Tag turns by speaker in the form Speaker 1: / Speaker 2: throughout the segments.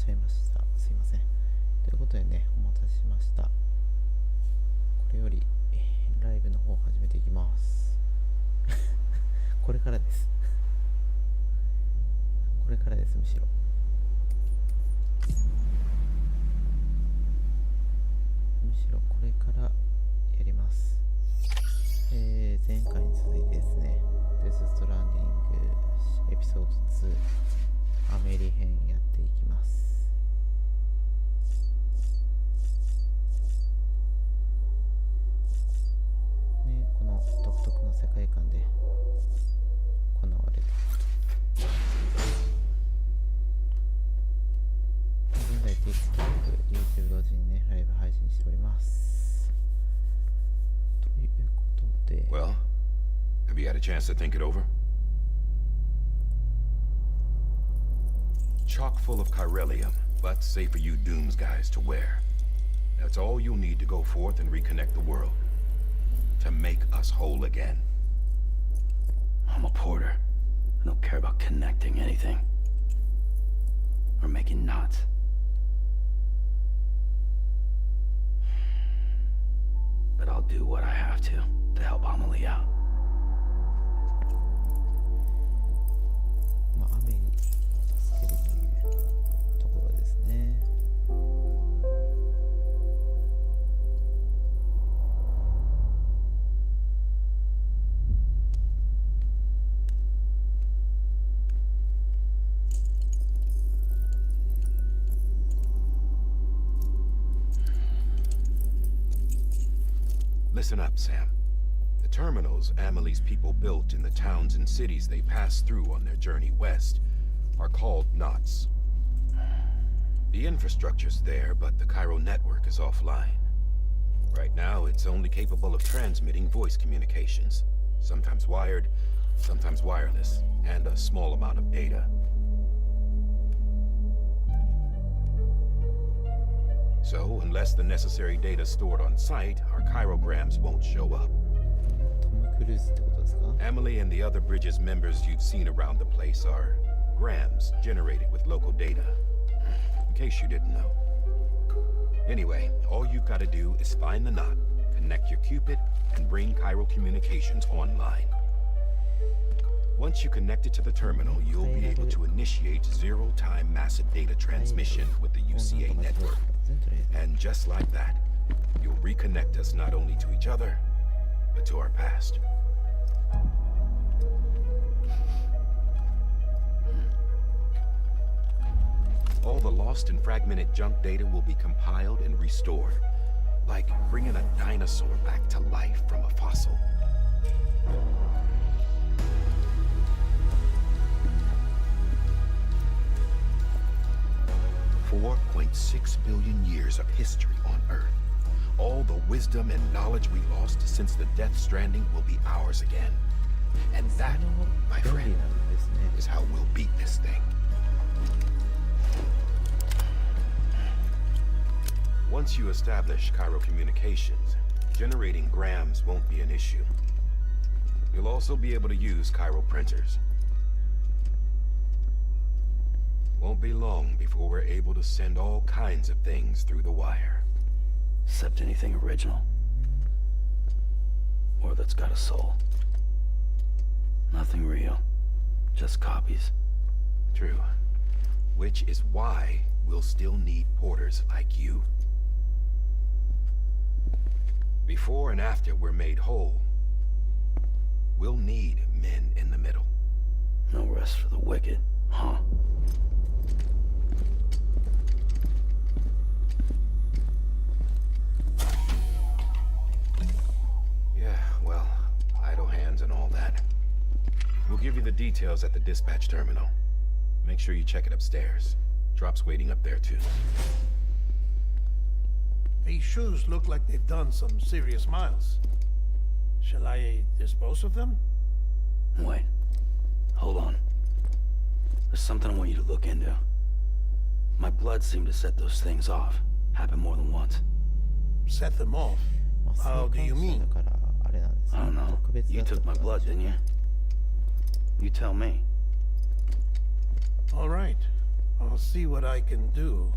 Speaker 1: ちゃいました。すいません。ということでね、お待たせしました。これよりライブの方を始めていきます。これからです。これからです、むしろ。むしろこれからやります。前回に続いてですね、デスストランディングエピソード2アメリ編やっていきます。ね、この独特の世界観で行われている。現在 TikTok、YouTube 同時にね、ライブ配信しております。ということで。
Speaker 2: Well, have you had a chance to think it over? Chock full of chiralium, but safe for you Dooms guys to wear. That's all you'll need to go forth and reconnect the world. To make us whole again.
Speaker 3: I'm a porter. I don't care about connecting anything. Or making knots. But I'll do what I have to help Amelie out.
Speaker 1: まあ、雨に助けるというところですね。
Speaker 2: Listen up, Sam. The terminals Amelie's people built in the towns and cities they passed through on their journey west are called knots. The infrastructure's there, but the Cairo network is offline. Right now, it's only capable of transmitting voice communications, sometimes wired, sometimes wireless, and a small amount of data. So, unless the necessary data stored on site, our chirograms won't show up.
Speaker 1: トム・クルーズってことですか？
Speaker 2: Amelie and the other Bridges members you've seen around the place are grams generated with local data. In case you didn't know. Anyway, all you've got to do is find the knot, connect your Cupid, and bring Cairo communications online. Once you connect it to the terminal, you'll be able to initiate zero-time massive data transmission with the UCA network. And just like that, you'll reconnect us not only to each other, but to our past. All the lost and fragmented junk data will be compiled and restored, like bringing a dinosaur back to life from a fossil. .6 billion years of history on Earth. All the wisdom and knowledge we lost since the Death Stranding will be ours again. And that, my friend, is how we'll beat this thing. Once you establish Cairo communications, generating grams won't be an issue. You'll also be able to use Cairo printers. Won't be long before we're able to send all kinds of things through the wire.
Speaker 3: Except anything original. Or that's got a soul. Nothing real. Just copies.
Speaker 2: True. Which is why we'll still need porters like you. Before and after we're made whole, we'll need men in the middle.
Speaker 3: No rest for the wicked, huh?
Speaker 2: Well, idle hands and all that. We'll give you the details at the dispatch terminal. Make sure you check it upstairs. Drop's waiting up there too.
Speaker 4: These shoes look like they've done some serious miles. Shall I dispose of them?
Speaker 3: Wait. Hold on. There's something I want you to look into. My blood seemed to set those things off. Happened more than once.
Speaker 4: Set them off? How do you mean?
Speaker 3: I don't know. You took my blood, didn't you? You tell me.
Speaker 4: All right. I'll see what I can do.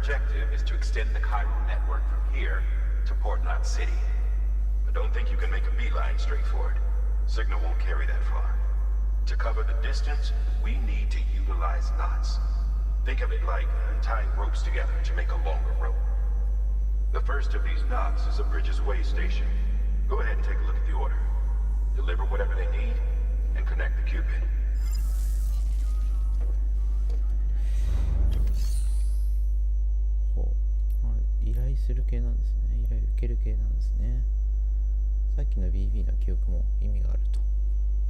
Speaker 2: Objective is to extend the Cairo network from here to Port Knot City. But don't think you can make a beeline straight for it. Signal won't carry that far. To cover the distance, we need to utilize knots. Think of it like tying ropes together to make a longer rope. The first of these knots is a Bridges Way station. Go ahead and take a look at the order. Deliver whatever they need, and connect the Cupid.
Speaker 1: 依頼する系なんですね。依頼受ける系なんですね。さっきの BB の記憶も意味があると。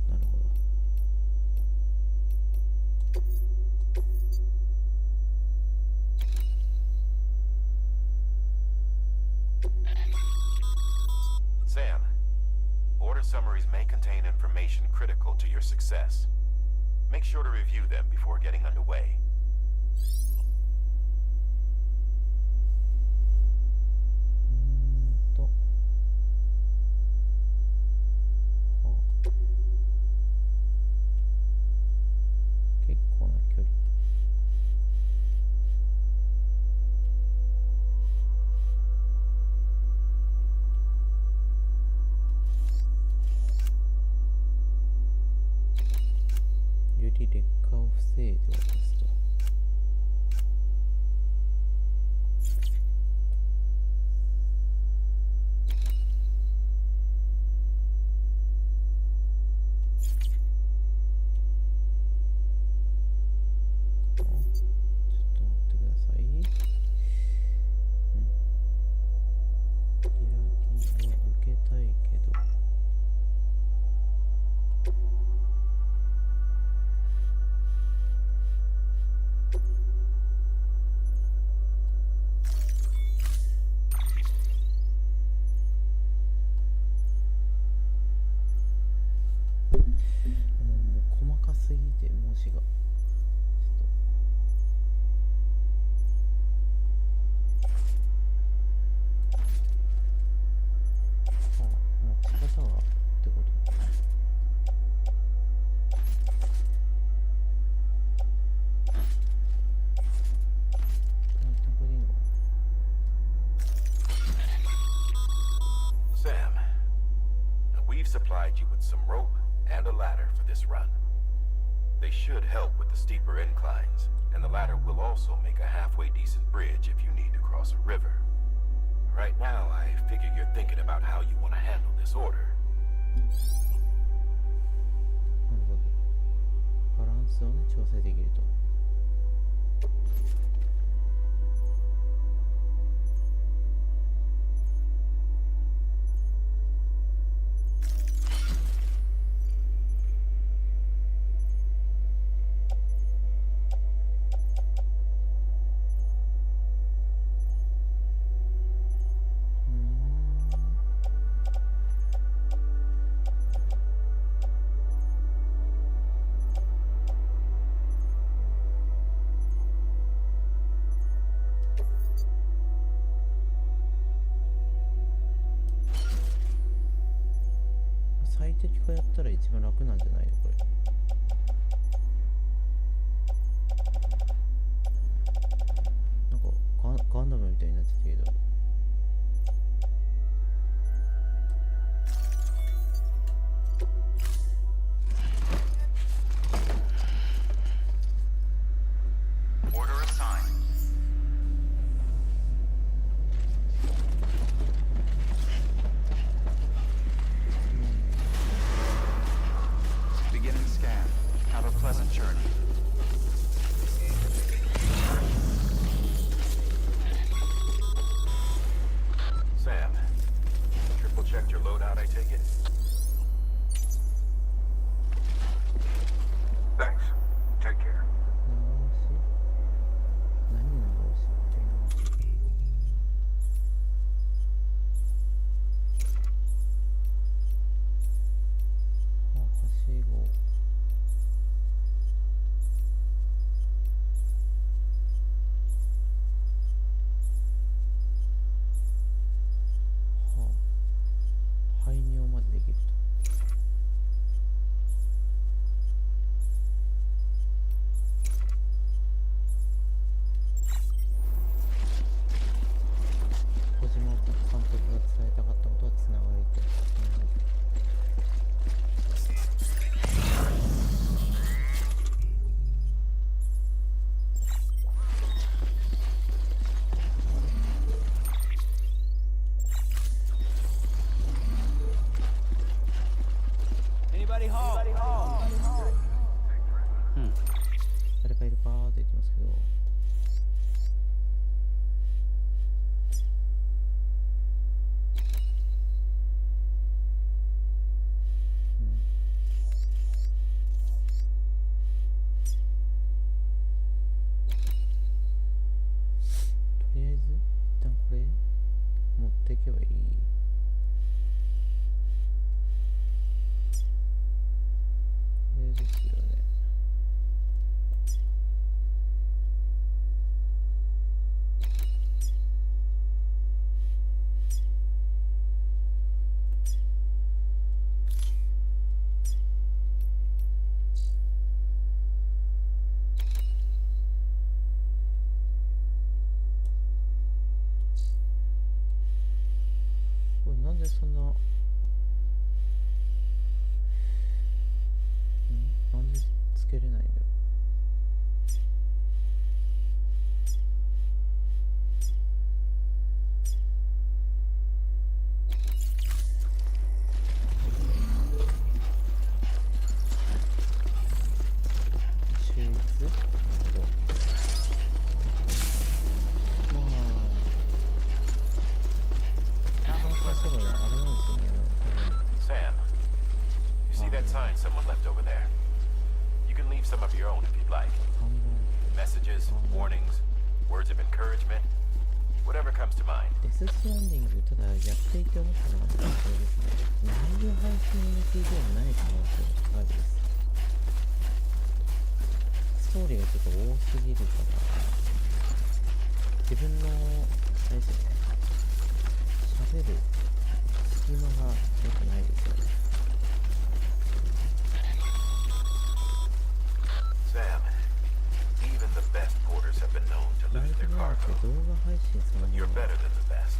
Speaker 1: なるほど。
Speaker 2: Sam, order summaries may contain information critical to your success. Make sure to review them before getting underway. Supplied you with some rope and a ladder for this run. They should help with the steeper inclines, and the ladder will also make a halfway decent bridge if you need to cross a river. Right now, I figure you're thinking about how you want to handle this order.
Speaker 1: なるほど。バランスをね、調整できると。ったら一番楽なんじゃないのこれ。なんかガンダムみたいになってたけど。誰かいるかーって言ってますけど、とりあえず一旦これ持っていけばいい。これですよね。これなんでそんな、なんでつけれないんだろう。シューズ、まあこの会社があれなんですよね。
Speaker 2: Sam, you see that sign someone left over there? You can leave some of your own if you'd like.
Speaker 1: 看板
Speaker 2: Messages, warnings, words of encouragement, whatever comes to mind.
Speaker 1: デスストランディング、ただやっていて思ったのはこれですね。ライブ配信向きではない可能性が高いです。ストーリーがちょっと多すぎるから、自分のあれですよね、喋る隙間が良くないですよね。
Speaker 2: Sam, even the best porters have been known to
Speaker 1: ライ
Speaker 2: lose
Speaker 1: ブ
Speaker 2: their
Speaker 1: じゃなく
Speaker 2: cargo.
Speaker 1: て動画配信その
Speaker 2: But
Speaker 1: も
Speaker 2: you're
Speaker 1: の
Speaker 2: better than the best.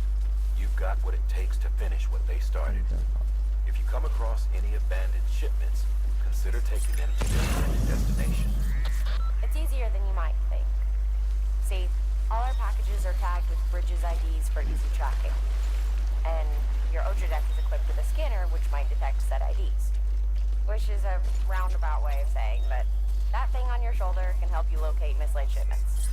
Speaker 2: You've got what it takes to finish what they
Speaker 1: だ
Speaker 2: started.
Speaker 1: から
Speaker 2: If you come across any abandoned shipments, consider taking them to their intended destination.
Speaker 5: It's easier than you might think. See, all our packages are tagged with Bridges IDs for easy tracking. And your Oja deck is equipped with a scanner which might detect said IDs. Which is a roundabout way of saying that that thing on your shoulder can help you locate mislaid shipments.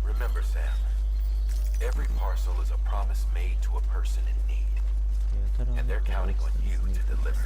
Speaker 2: Remember, Sam, every parcel is a promise made to a person in need,
Speaker 1: やたら
Speaker 2: and they're
Speaker 1: なんか
Speaker 2: counting
Speaker 1: 落
Speaker 2: on
Speaker 1: ちて
Speaker 2: you
Speaker 1: ますね
Speaker 2: to deliver.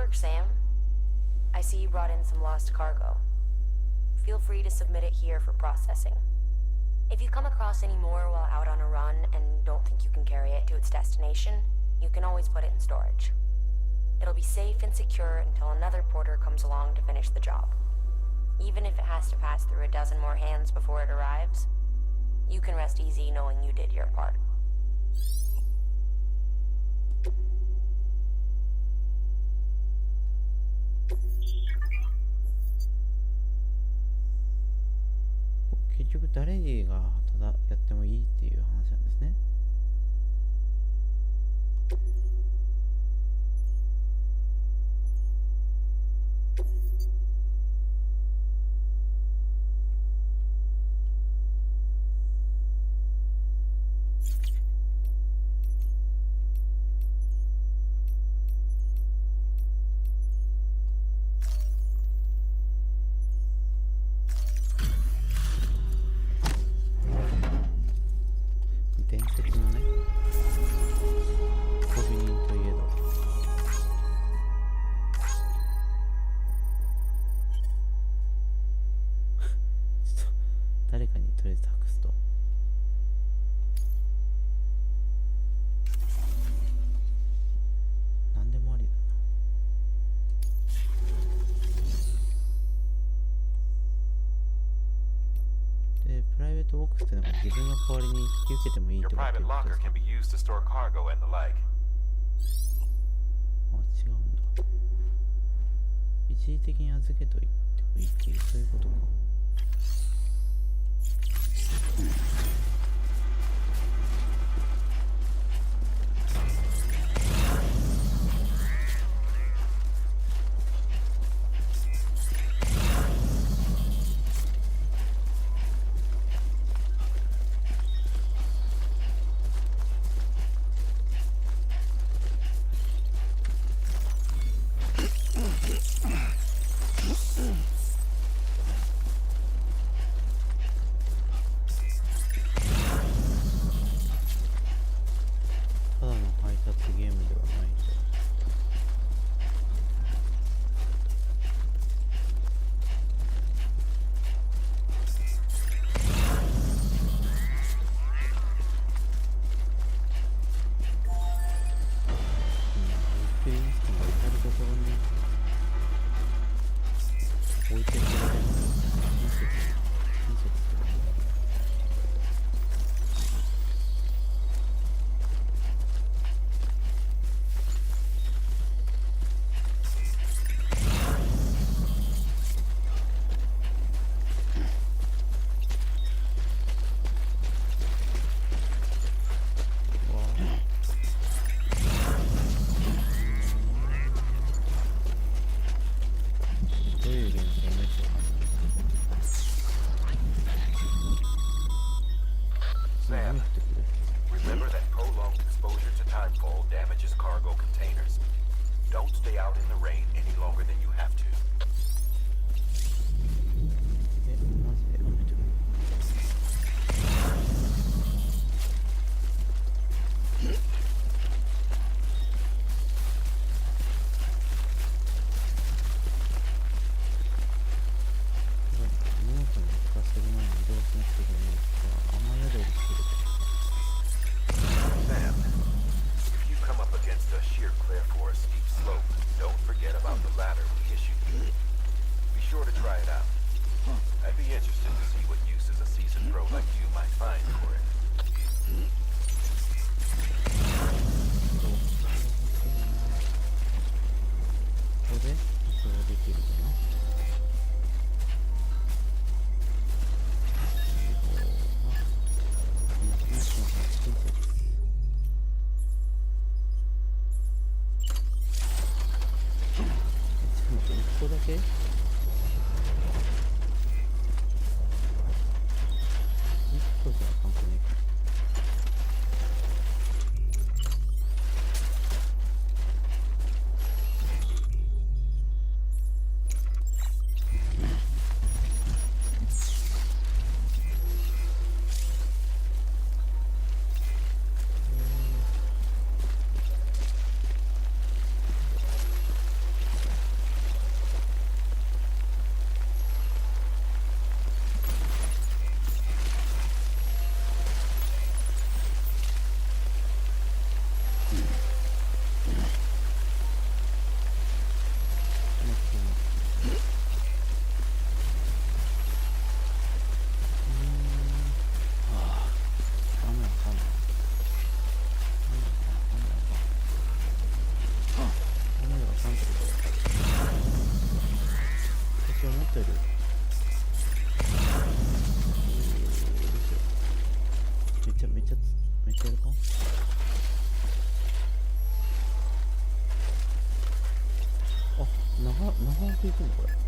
Speaker 5: work, Sam. I see you brought in some lost cargo. Feel free to submit it here for processing. If you come across any more while out on a run and don't think you can carry it to its destination, you can always put it in storage. It'll be safe and secure until another porter comes along to finish the job. Even if it has to pass through a dozen more hands before it arrives, you can rest easy knowing you did your part.
Speaker 1: 結局誰がただやってもいいっていう話なんですね。伝説のね、コビニンといえど、ちょっと誰かにとりあえず託すと。何でもありだな。で、プライベートボックスってのが自分の代わりに引き受けてもいいっ
Speaker 2: Your
Speaker 1: てことです
Speaker 2: private
Speaker 1: か？
Speaker 2: locker can be used to store cargo and the like.
Speaker 1: あ、違うんだ。一時的に預けといてもいいっていう、そういうことか。ただの配達ゲームではないと。リクエストが至るところに置いてくれるのが親切ってこと。どういうゲームかいまいちわかんない。何
Speaker 2: Sam,
Speaker 1: 降ってくる？
Speaker 2: remember that prolonged exposure to timefall damages cargo containers. Don't stay out in the rain any longer than you have to.
Speaker 1: え、マジで雨降ってくる？荷物に使わせる前に移動しなくちゃいけないですが、雨宿りしてる。
Speaker 2: Sam, if you come up against a sheer cliff or a steep slope, don't forget about the ladder we issued you.
Speaker 1: 引いてんのこれ。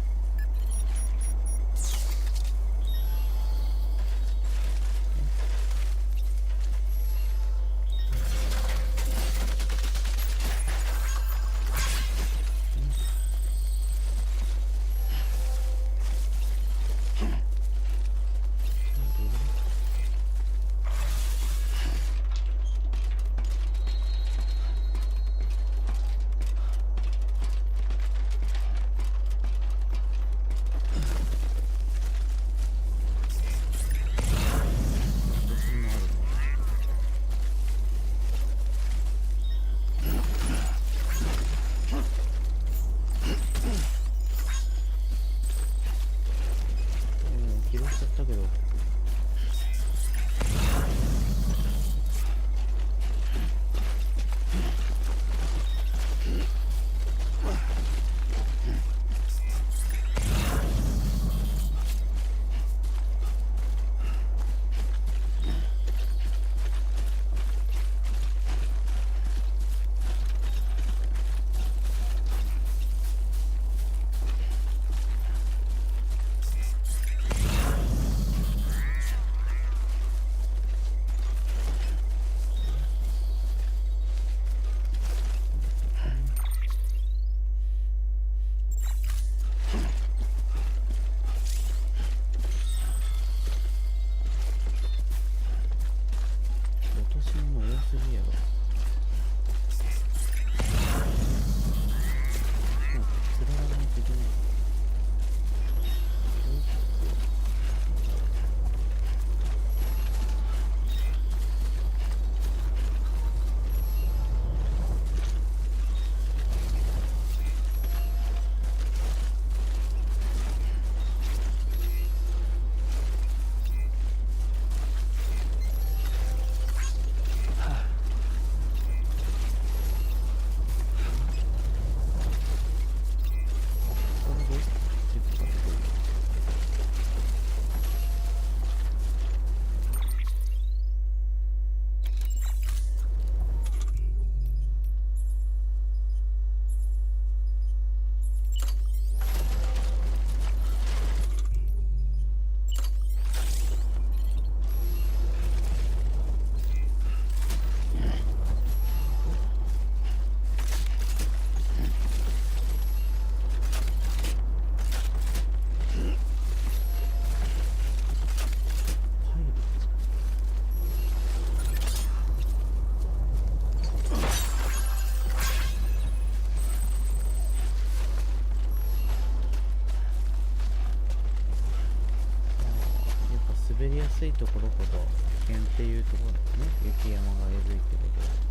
Speaker 1: 滑りやすいところほど危険っていうところですね。雪山がえずいってことは。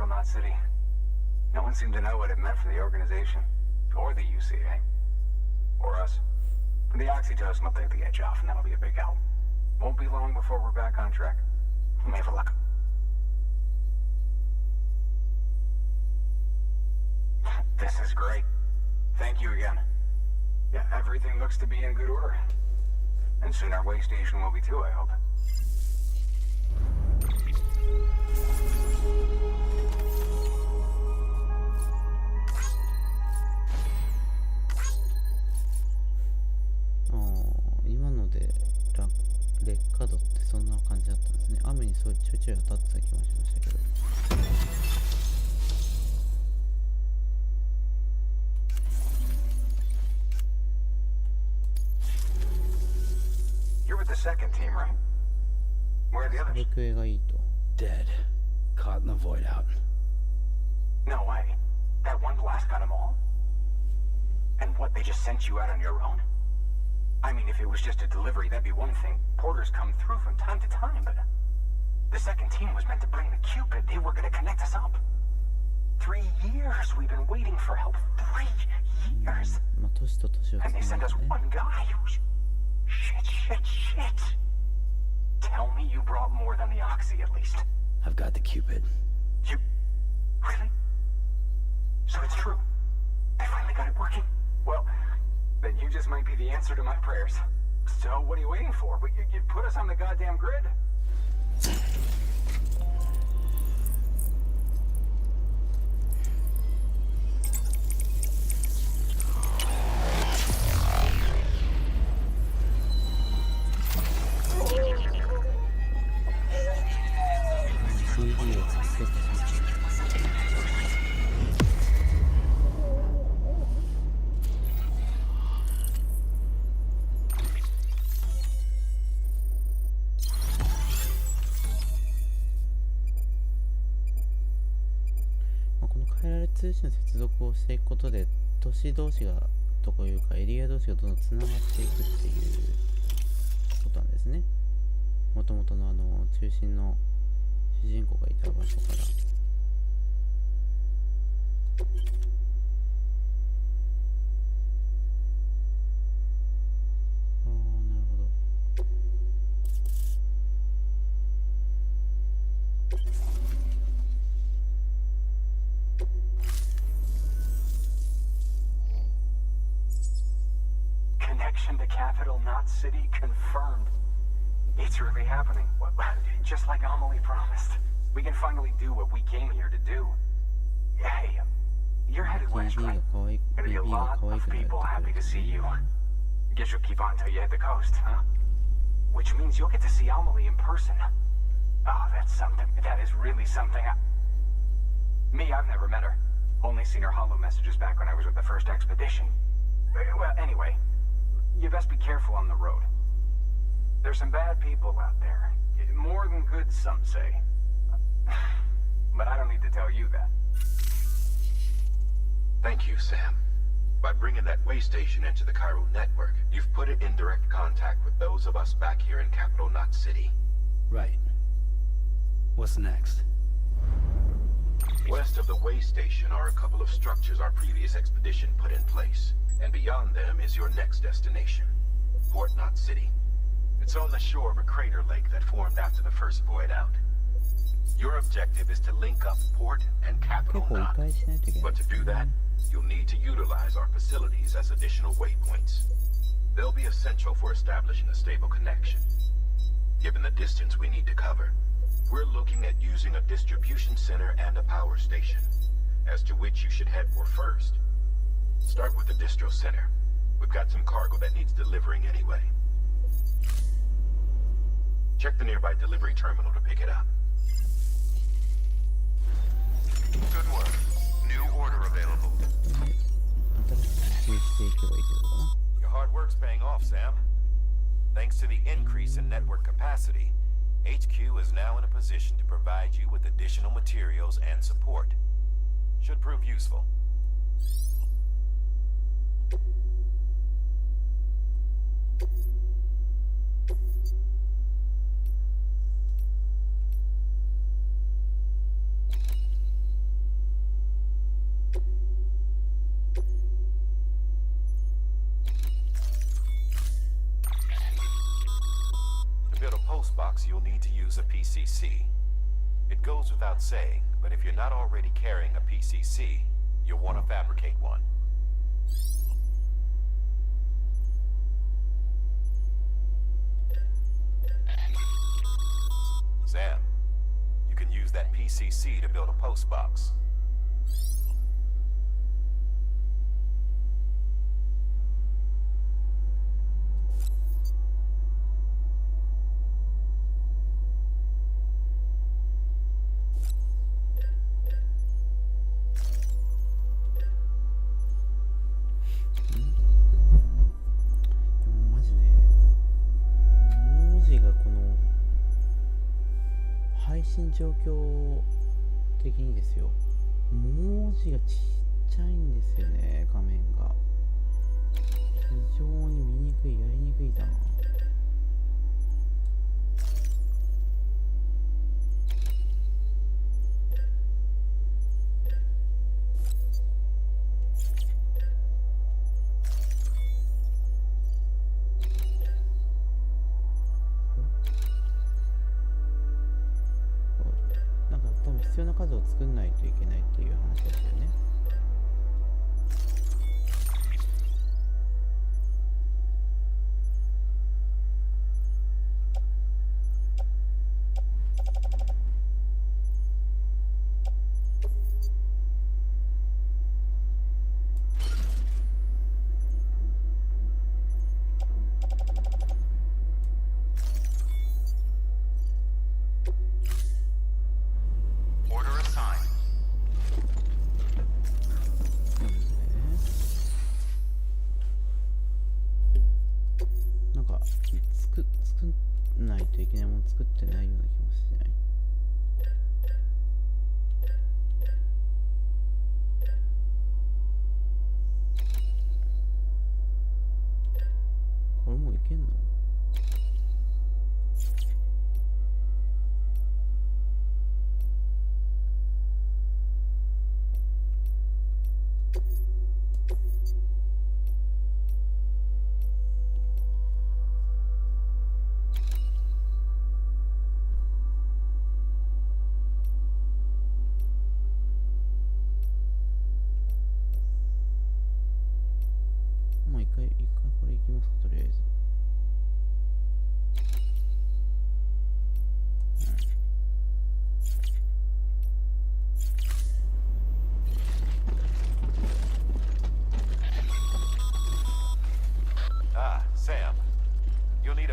Speaker 6: Capital Knot City. No one seemed to know what it meant for the organization, or the UCA, or us. The oxytocin will take the edge off, and that'll be a big help. Won't be long before we're back on track. You may have luck. This is great. Thank you again. Yeah, everything looks to be in good order. And soon our way station will be too, I hope.
Speaker 1: 今ので劣化度ってそんな感じだったんですね。雨にちょいちょい当たってた気もしましたけど。
Speaker 6: You're with the second team, right? Where are the
Speaker 1: そ
Speaker 6: others?
Speaker 1: れくえがいいと。
Speaker 3: Dead. Caught in the void out.
Speaker 6: No way. That one blast got them all? And what, they just sent you out on your own? I mean, if it was just a delivery, that'd be one thing. Porters come through from time to time, but... The second team was meant to bring the Cupid. They were gonna connect us up. 3 years we've been waiting for help. 3 years.
Speaker 1: まあ、年と年を
Speaker 6: And they
Speaker 1: つ
Speaker 6: sent
Speaker 1: な
Speaker 6: us
Speaker 1: げてね。
Speaker 6: one guy. Shit. Tell me you brought more than the Oxy, at least.
Speaker 3: I've got the Cupid.
Speaker 6: You... Really? So it's true. They finally got it working. Well, then you just might be the answer to my prayers. So what are you waiting for? You put us on the goddamn grid.
Speaker 1: CD をつけてしまった。この変えられ通信の接続をしていくことで都市同士がとかいうかエリア同士がどんどんつながっていくっていうことなんですね。もともとの中心の主人公がいた場所から。なるほど。
Speaker 6: Connection to Capital Knot City confirmed. It's really happening. Just like Amelie promised. We can finally do what we came here to do. Hey, you're headed west, right? Gonna be a lot of people happy to see you. Guess you'll keep on till you hit the coast, huh? Which means you'll get to see Amelie in person. Oh, that's something. That is really something. Me, I've never met her. Only seen her holo messages back when I was with the first expedition. Well, anyway, you best be careful on the road. There's some bad people out there. More than good, some say. But I don't need to tell you that.
Speaker 2: Thank you, Sam. By bringing that way station into the Cairo network, you've put it in direct contact with those of us back here in Capital Knot City.
Speaker 3: Right. What's next?
Speaker 2: West of the way station are a couple of structures our previous expedition put in place. And beyond them is your next destination, Port Knot City. It's on the shore of a crater lake that formed after the first void out. Your objective is to link up Port and Capital Knot. But to do that, you'll need to utilize our facilities as additional waypoints. They'll be essential for establishing a stable connection. Given the distance we need to cover, we're looking at using a distribution center and a power station, as to which you should head for first. Start with the distro center. We've got some cargo that needs delivering anyway. Check the nearby delivery terminal to pick it up.
Speaker 7: Good work. New order available.
Speaker 1: 新しく支給していけばいいってことかな。
Speaker 7: Your hard work's paying off, Sam. Thanks to the increase in network capacity, HQ is now in a position to provide you with additional materials and support. Should prove useful. box, you'll need to use a PCC. It goes without saying, but if you're not already carrying a PCC, you'll want to fabricate one. Sam, you can use that PCC to build a post box.
Speaker 1: 状況的にですよ、文字がちっちゃいんですよね、画面が。非常に見にくい、やりにくいな。必要な数を作んないといけないっていう話ですよね。ないといけないもの作ってないような気もしない。これもういけんの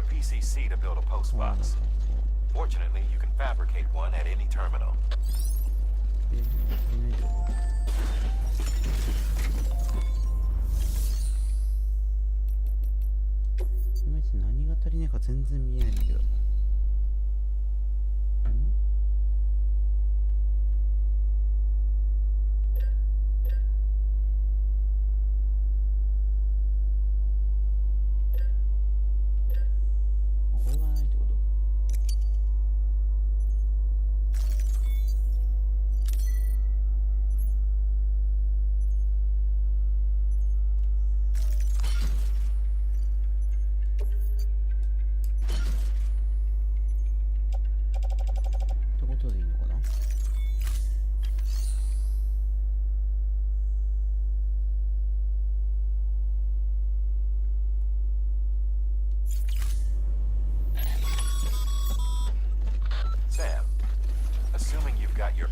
Speaker 1: ？PCC
Speaker 7: to build a post box. Fortunately, you can fabricate one at any terminal.
Speaker 1: いまいち何が足りないか全然見えないんだけど。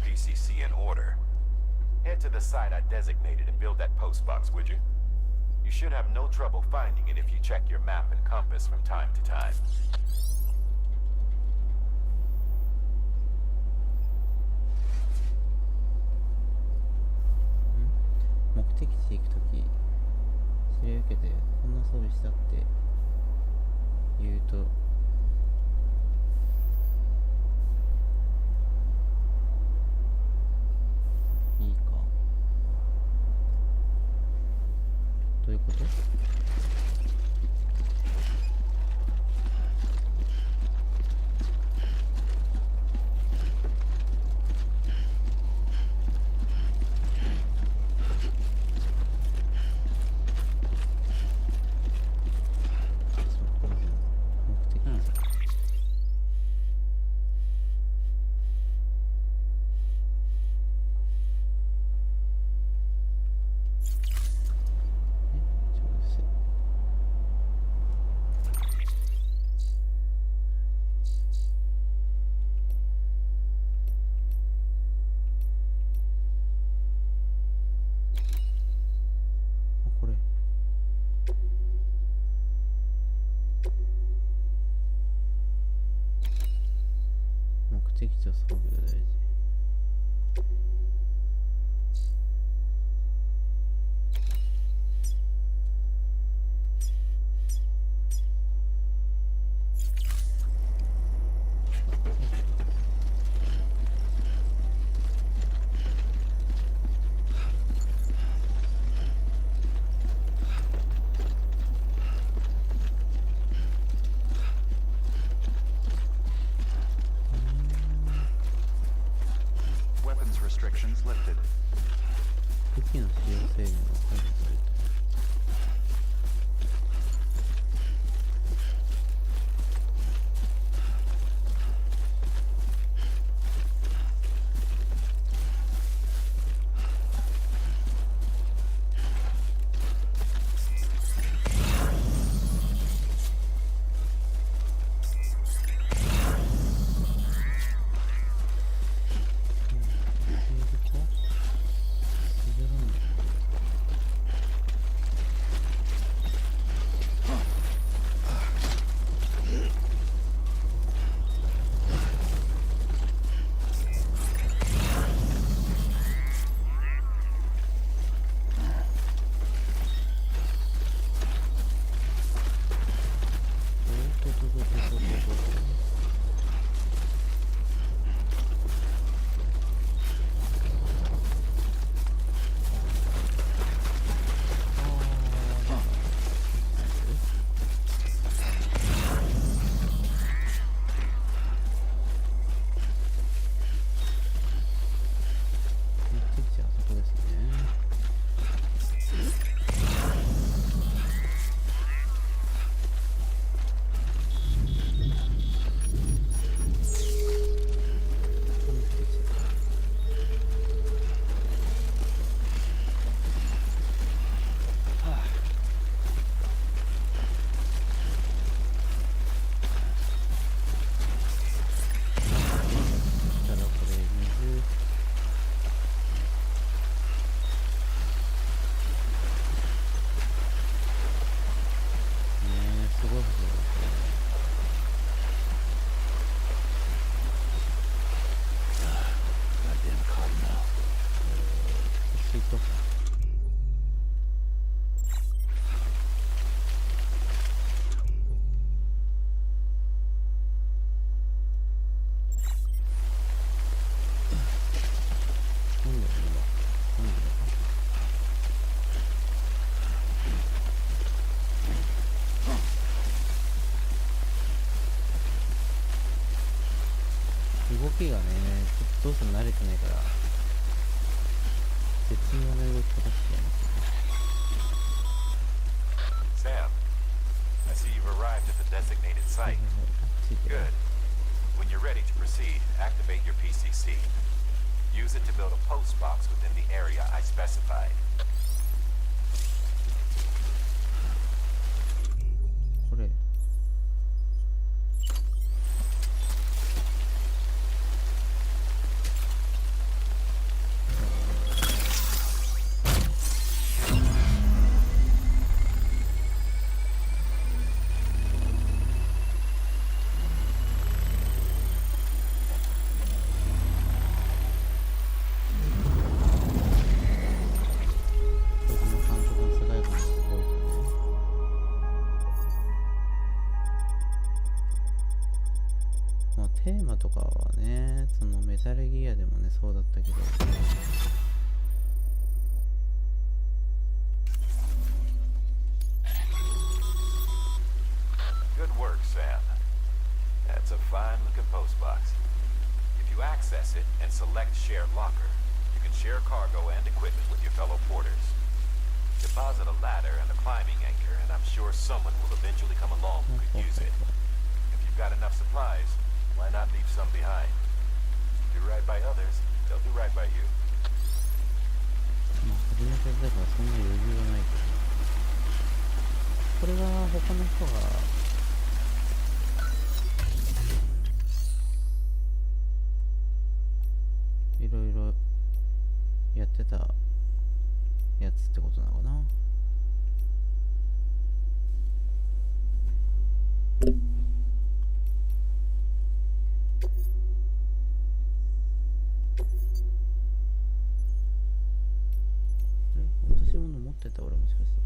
Speaker 7: PCC in order. Head to the site I designated and build that post box, would you? You should have no trouble finding it if you check your map and compass from time to time.
Speaker 1: 目的地行くとき知り受けてこんな装備したって言うといいか。どういうこと？目的
Speaker 8: restrictions lifted.
Speaker 1: 武器の使用制限を解除すると。動きがね、ちょっとどうしても慣れてないから絶妙な動き方してやますよね。
Speaker 7: Sam, I see you've arrived at the designated site. Good. When you're ready to proceed, activate your PCC. Use it to build a post box within the area I specified.
Speaker 1: これテーマとかはね、そのメタルギアでもね、そうだったけど。
Speaker 7: Good work, Sam. That's a fine-looking post box. If you access it and select Shared Locker, you can share cargo and equipment with your fellow porters. Deposit a ladder and a climbing anchor, and I'm sure someone will eventually come along who could use it. If you've got enough supplies, why not leave some behind? Do right by others, they'll do right by you.
Speaker 1: まあ初めてだからそんな余裕はないけど、これは他の人がいろいろやってたやつってことなのかな。落とし物持ってた俺もしかして。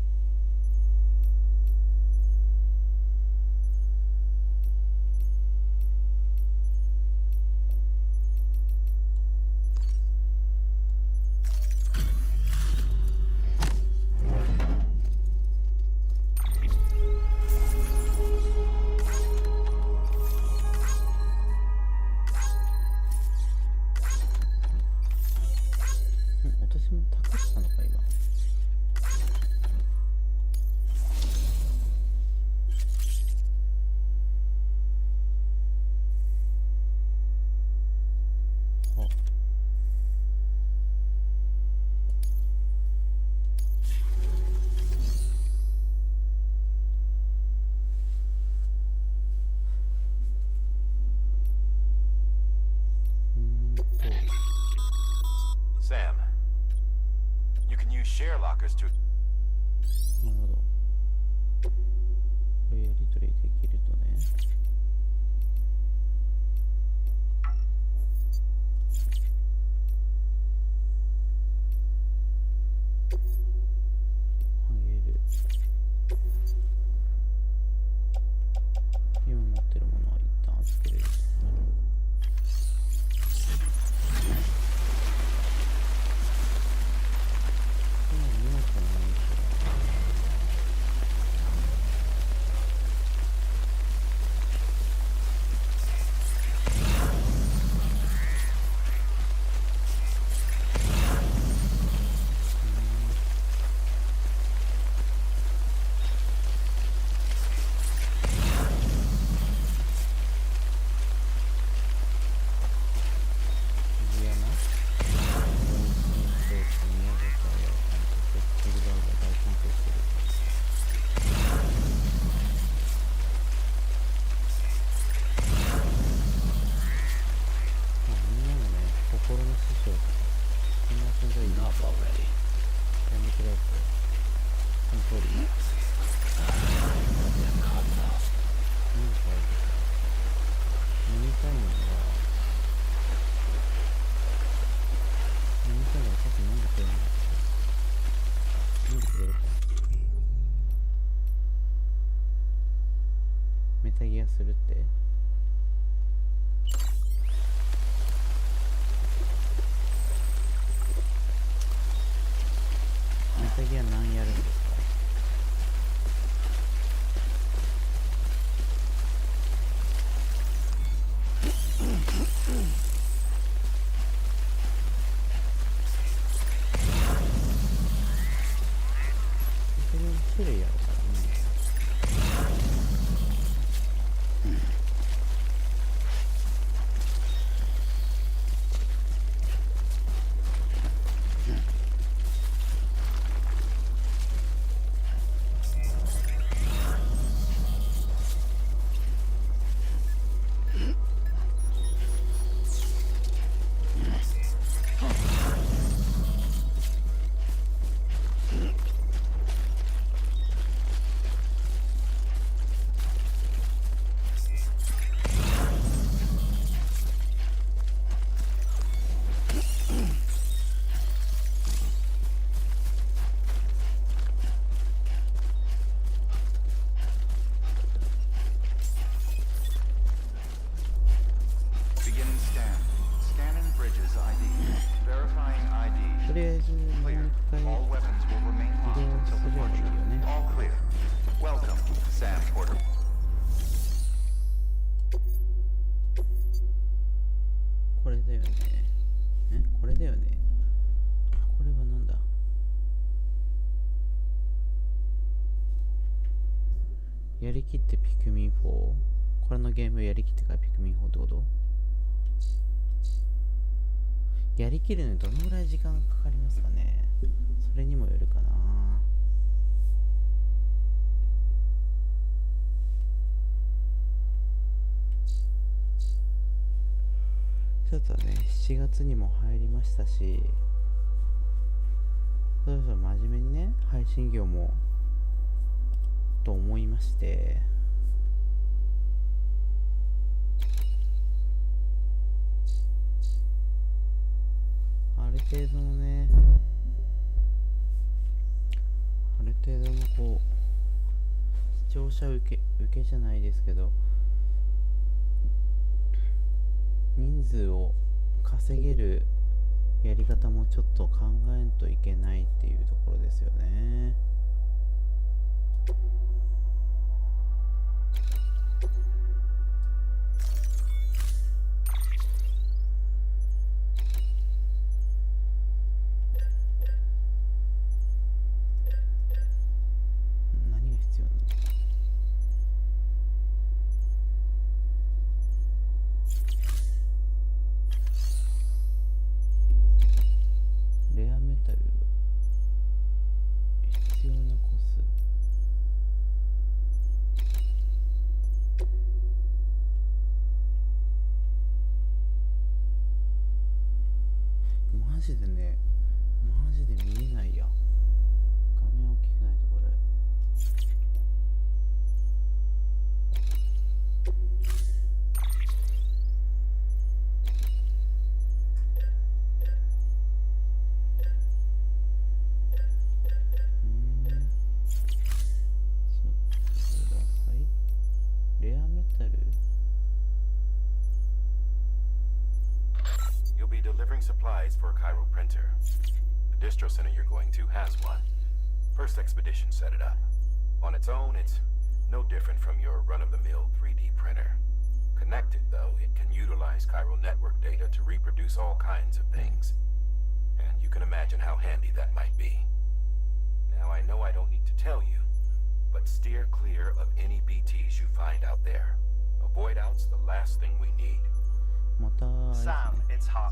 Speaker 7: use share lockers to
Speaker 1: なるほど。これやり取りできるとね。あげる。今持ってるものは一旦預けれる。なるほど。メタギアするって？メタギア何やるんですか？メタギアの種類あるからね。とりあえずもう一回移動すればいいよね。これだよね。これだよね。これはなんだ？やりきってピクミン4。これのゲームやりきってからピクミン4ってこと？やりきるのにどのぐらい時間かかりますかね。それにもよるかな。ちょっとね、7月にも入りましたし、そろそろ真面目にね、配信業もと思いまして、ある程度のね、ある程度のこう視聴者受けじゃないですけど、人数を稼げるやり方もちょっと考えんといけないっていうところですよね。何が必要なの？レアメタル必要な個数。
Speaker 7: asked for a Cairo printer. The distro center you're going to has one. First Expedition set it up. On its own, it's no different from your run-of-the-mill 3D printer. Connected, though, it can utilize Cairo network data to reproduce all kinds of things. And you can imagine how handy that might be. Now, I know I don't need to tell you, but steer clear of any BTs you find out there. Avoid out's the last thing we need.
Speaker 1: またあれですね、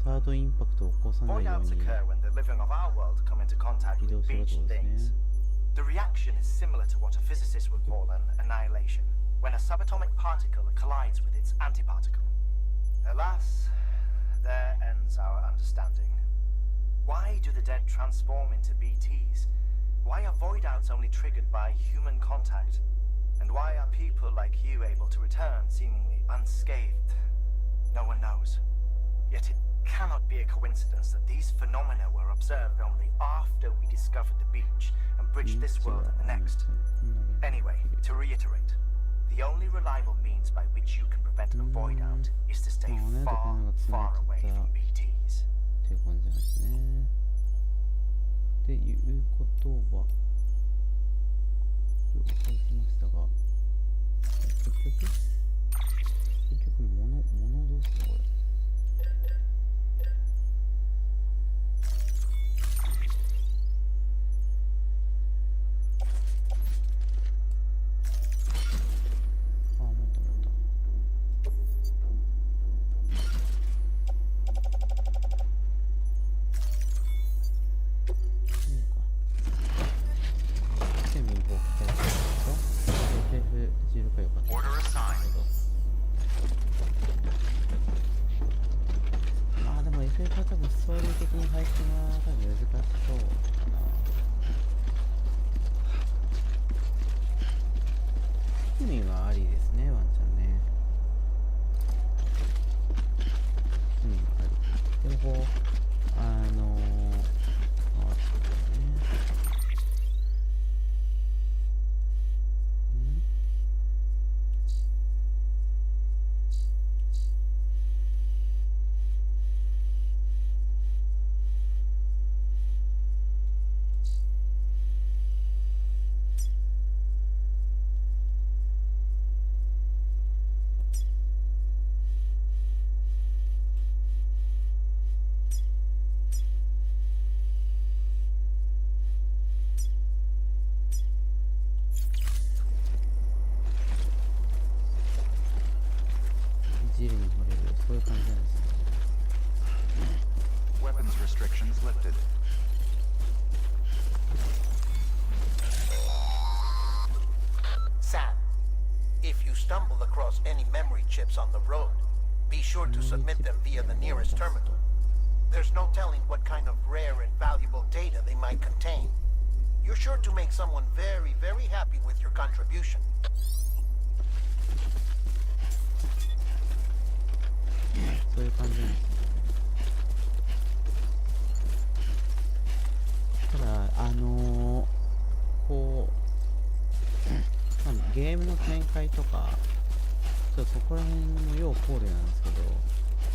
Speaker 1: サードインパクトを起こさないように
Speaker 8: Void outs occur when the living of our world come into contact
Speaker 1: 起動
Speaker 8: with
Speaker 1: すること
Speaker 8: beached
Speaker 1: ですね。
Speaker 8: things. The reaction is similar to what a physicist would call an annihilation, when a subatomic particle collides with its antiparticle. Alas, there ends our understanding. Why do the dead transform into BTs? Why are void outs only triggered by human contact? And why are people like you able to return seemingly unscathed? No one knows. Yet it cannot be a coincidence that these phenomena were observed only after we discovered the beach and bridged this world and the next. Anyway, to reiterate, the only reliable means by which you can prevent a void out is to stay far, far away from BTs.
Speaker 1: っていう感じなんですね。っていうことは了解しましたが、結局物どうするこれ。あ、持った持った。いいのか。全部こう書き出してるんですか。FF16 が良かった。まあでも FF は多分ストーリー的に配信は多分難しそうかな。意味はありですね、ワンちゃんね。意味はあり。でもこうそうだね。ジルに惚れる、そういう感じなんですね。
Speaker 9: Weapons restrictions lifted.
Speaker 10: Sam, if you stumble across any memory chips on the road, be sure to submit them via the nearest terminal. There's no telling what kind of rare and valuable data they might contain. You're sure to make someone very, very happy with your contribution.
Speaker 1: そういう感じなんですね。ただこう、まあ、ゲームの展開とかちょっとそこら辺も要考慮なんですけど、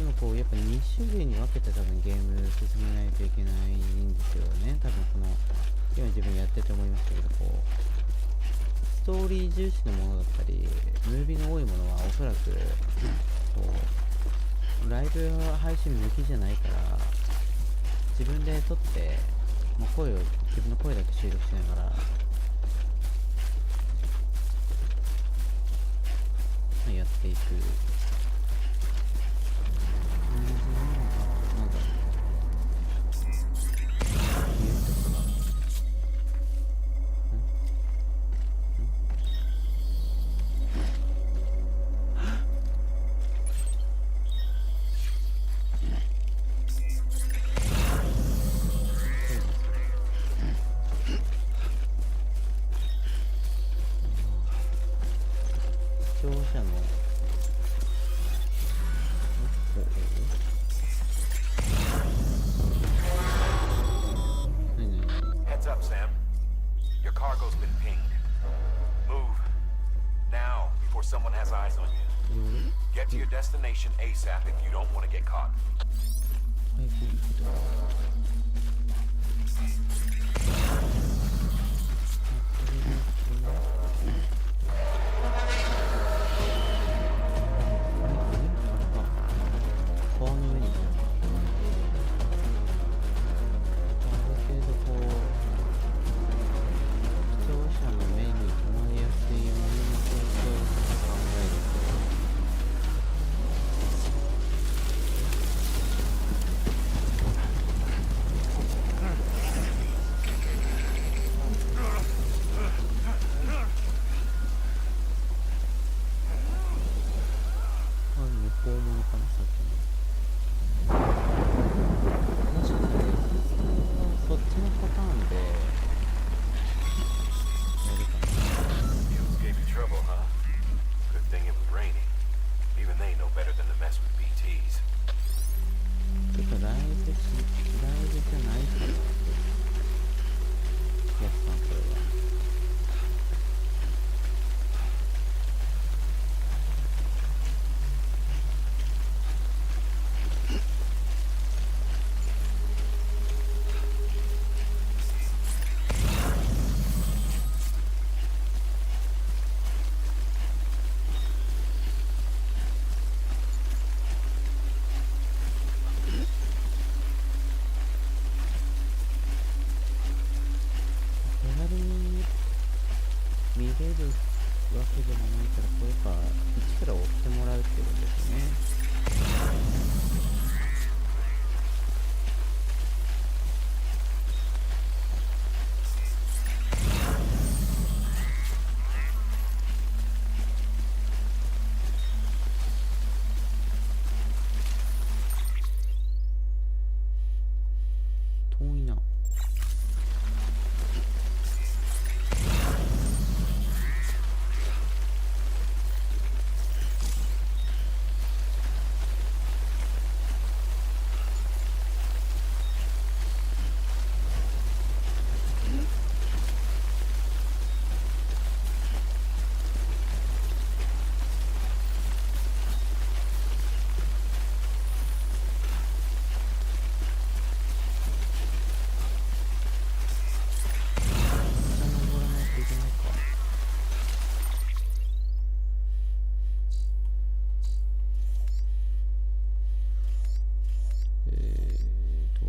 Speaker 1: でもこうやっぱ2種類に分けて多分ゲーム進めないといけないんですよね。多分この今自分やってて思いましたけど、こうストーリー重視のものだったりムービーの多いものはおそらくこうライブ配信向きじゃないから、自分で撮ってもう自分の声だけ収録しながらやっていくなんだろう、言うとか視聴者の
Speaker 7: Heads up, Sam. Your cargo's been pinged. Move. Now, before someone has eyes on you. Get to your destination ASAP if you don't want to get caught.
Speaker 1: 回行くけど、れるわけでもないから、これか一から追ってもらうってことですね。遠いな。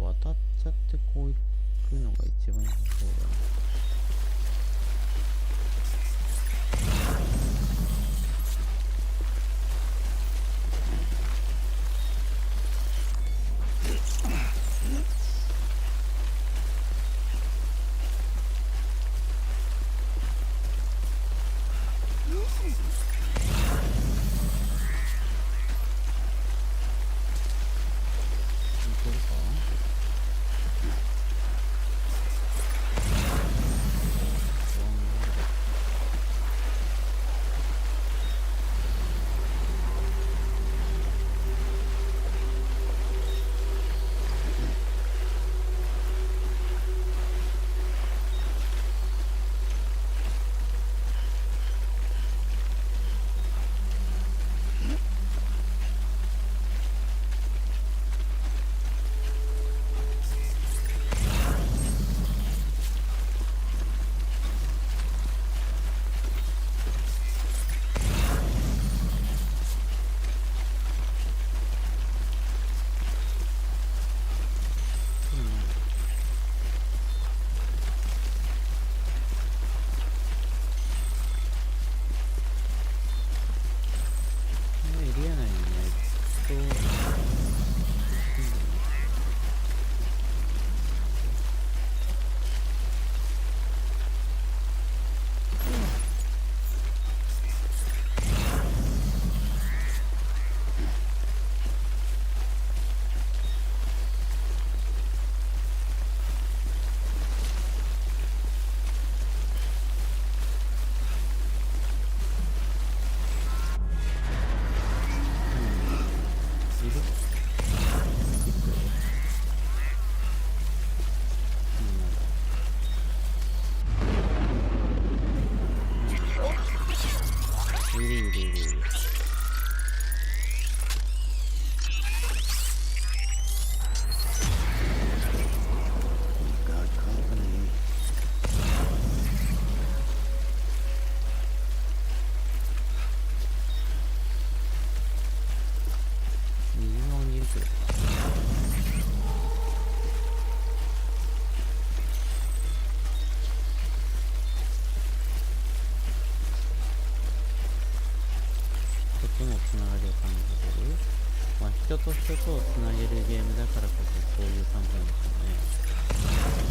Speaker 1: 渡っちゃってこう行くのが一番良さそうだな。いけるか？人とつなげるゲームだからこそそういう感じなんでしょうね。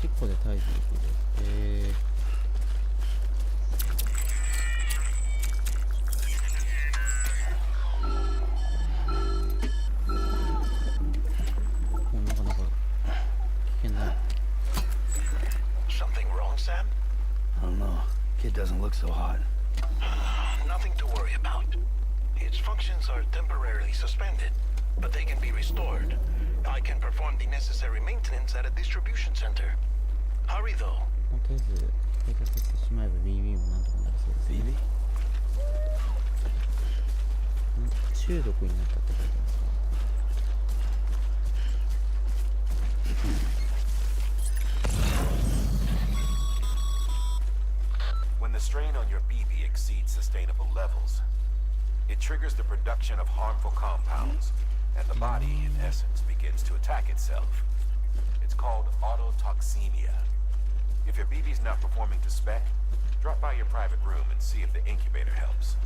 Speaker 1: ここで退治できる。なかなか危険な。
Speaker 11: Something wrong, Sam?
Speaker 3: I don't know. Kid doesn't look so hot.
Speaker 11: Nothing to worry about. Its functions are temporarily suspended, but they can be restored. I can perform the necessary maintenance at a distribution center. Hurry though.
Speaker 1: とりあえず配達してしまえば BB もなんとかなりそうですね。中毒になったって書いてますか。
Speaker 7: When the strain on your BB exceeds sustainable levels, it triggers the production of harmful compounds, and the body, in essence, begins to attack itself. It's called autotoxemia. If your BB's not performing to spec, drop by your private room and see if the incubator helps.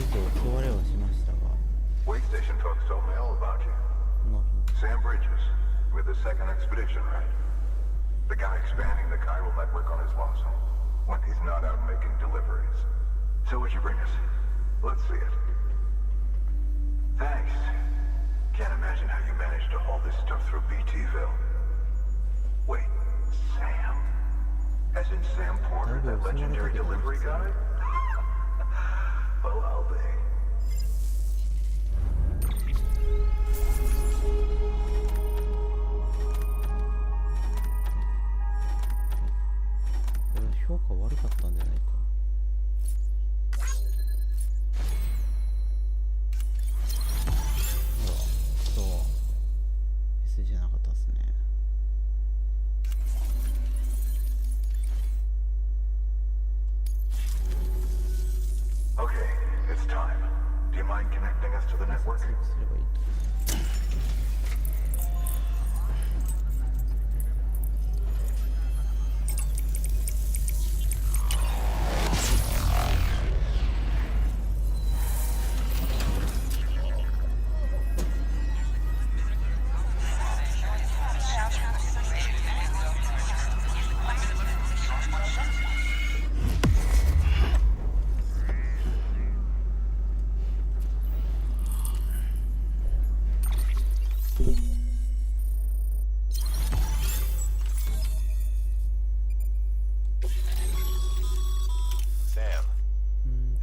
Speaker 1: 以上襲われはしましたが、
Speaker 12: Wait station folks told me all about you.
Speaker 1: この
Speaker 12: Sam Bridges, with the second expedition, right? The guy expanding the chiral network on his lonesome, when he's not out making deliveries. So what'd you bring us? Let's see it. Thanks. Can't imagine how you managed to haul this stuff through BTville. Wait, Sam? As in Sam Porter, that legendary delivery guy? Well, I'll be.
Speaker 1: これ評価悪かったんじゃないか。そう S じゃなかったですね。
Speaker 12: Okay, it's time. Do you mind connecting us to the network?
Speaker 1: すればいいと。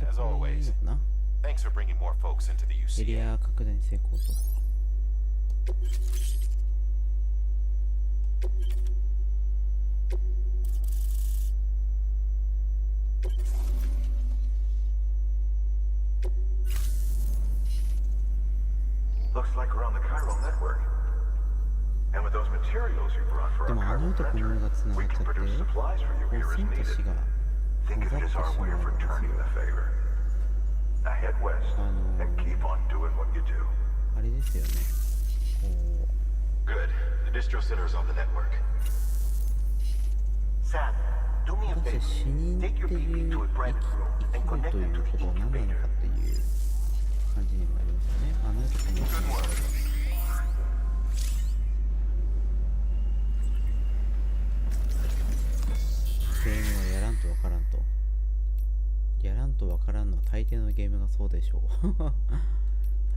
Speaker 7: As always, thanks for bringing more folks into the
Speaker 1: エリ
Speaker 7: UCA.
Speaker 1: ア拡大成功と。
Speaker 12: Looks like we're on the chiral network. And with those materials you brought for
Speaker 1: で
Speaker 12: our
Speaker 1: もあの
Speaker 12: chiral
Speaker 1: 世とこの世が
Speaker 12: venture,
Speaker 1: つなが
Speaker 12: we
Speaker 1: っちゃ
Speaker 12: can
Speaker 1: って、
Speaker 12: produce supplies for you
Speaker 1: も
Speaker 12: here
Speaker 1: う
Speaker 12: as
Speaker 1: 線と
Speaker 12: needed.
Speaker 1: 死が
Speaker 12: Think
Speaker 1: 混
Speaker 12: of
Speaker 1: ざ
Speaker 12: it
Speaker 1: って
Speaker 12: as
Speaker 1: し
Speaker 12: our
Speaker 1: ま
Speaker 12: way
Speaker 1: う
Speaker 12: of
Speaker 1: わけです
Speaker 12: returning
Speaker 1: よ。
Speaker 12: the favor. Now head west and keep on doing what you do.
Speaker 1: あれですよね。こ
Speaker 2: Good. The distro center is on the network.
Speaker 10: Sam, do me
Speaker 1: う、
Speaker 10: a
Speaker 1: 果たして
Speaker 10: favor.
Speaker 1: 死人
Speaker 10: Take
Speaker 1: って
Speaker 10: your
Speaker 1: いう
Speaker 10: BB to a private room
Speaker 1: 生
Speaker 10: and
Speaker 1: きる
Speaker 10: connect
Speaker 1: とい
Speaker 10: it
Speaker 1: う
Speaker 10: to
Speaker 1: こと
Speaker 10: the
Speaker 1: は何なの
Speaker 10: incubator.
Speaker 1: かっていう感じにもありますよね。あの世とこの世があれば。 ゲームはやらんとわからんと。やらんとわからんのは大抵のゲームがそうでしょう。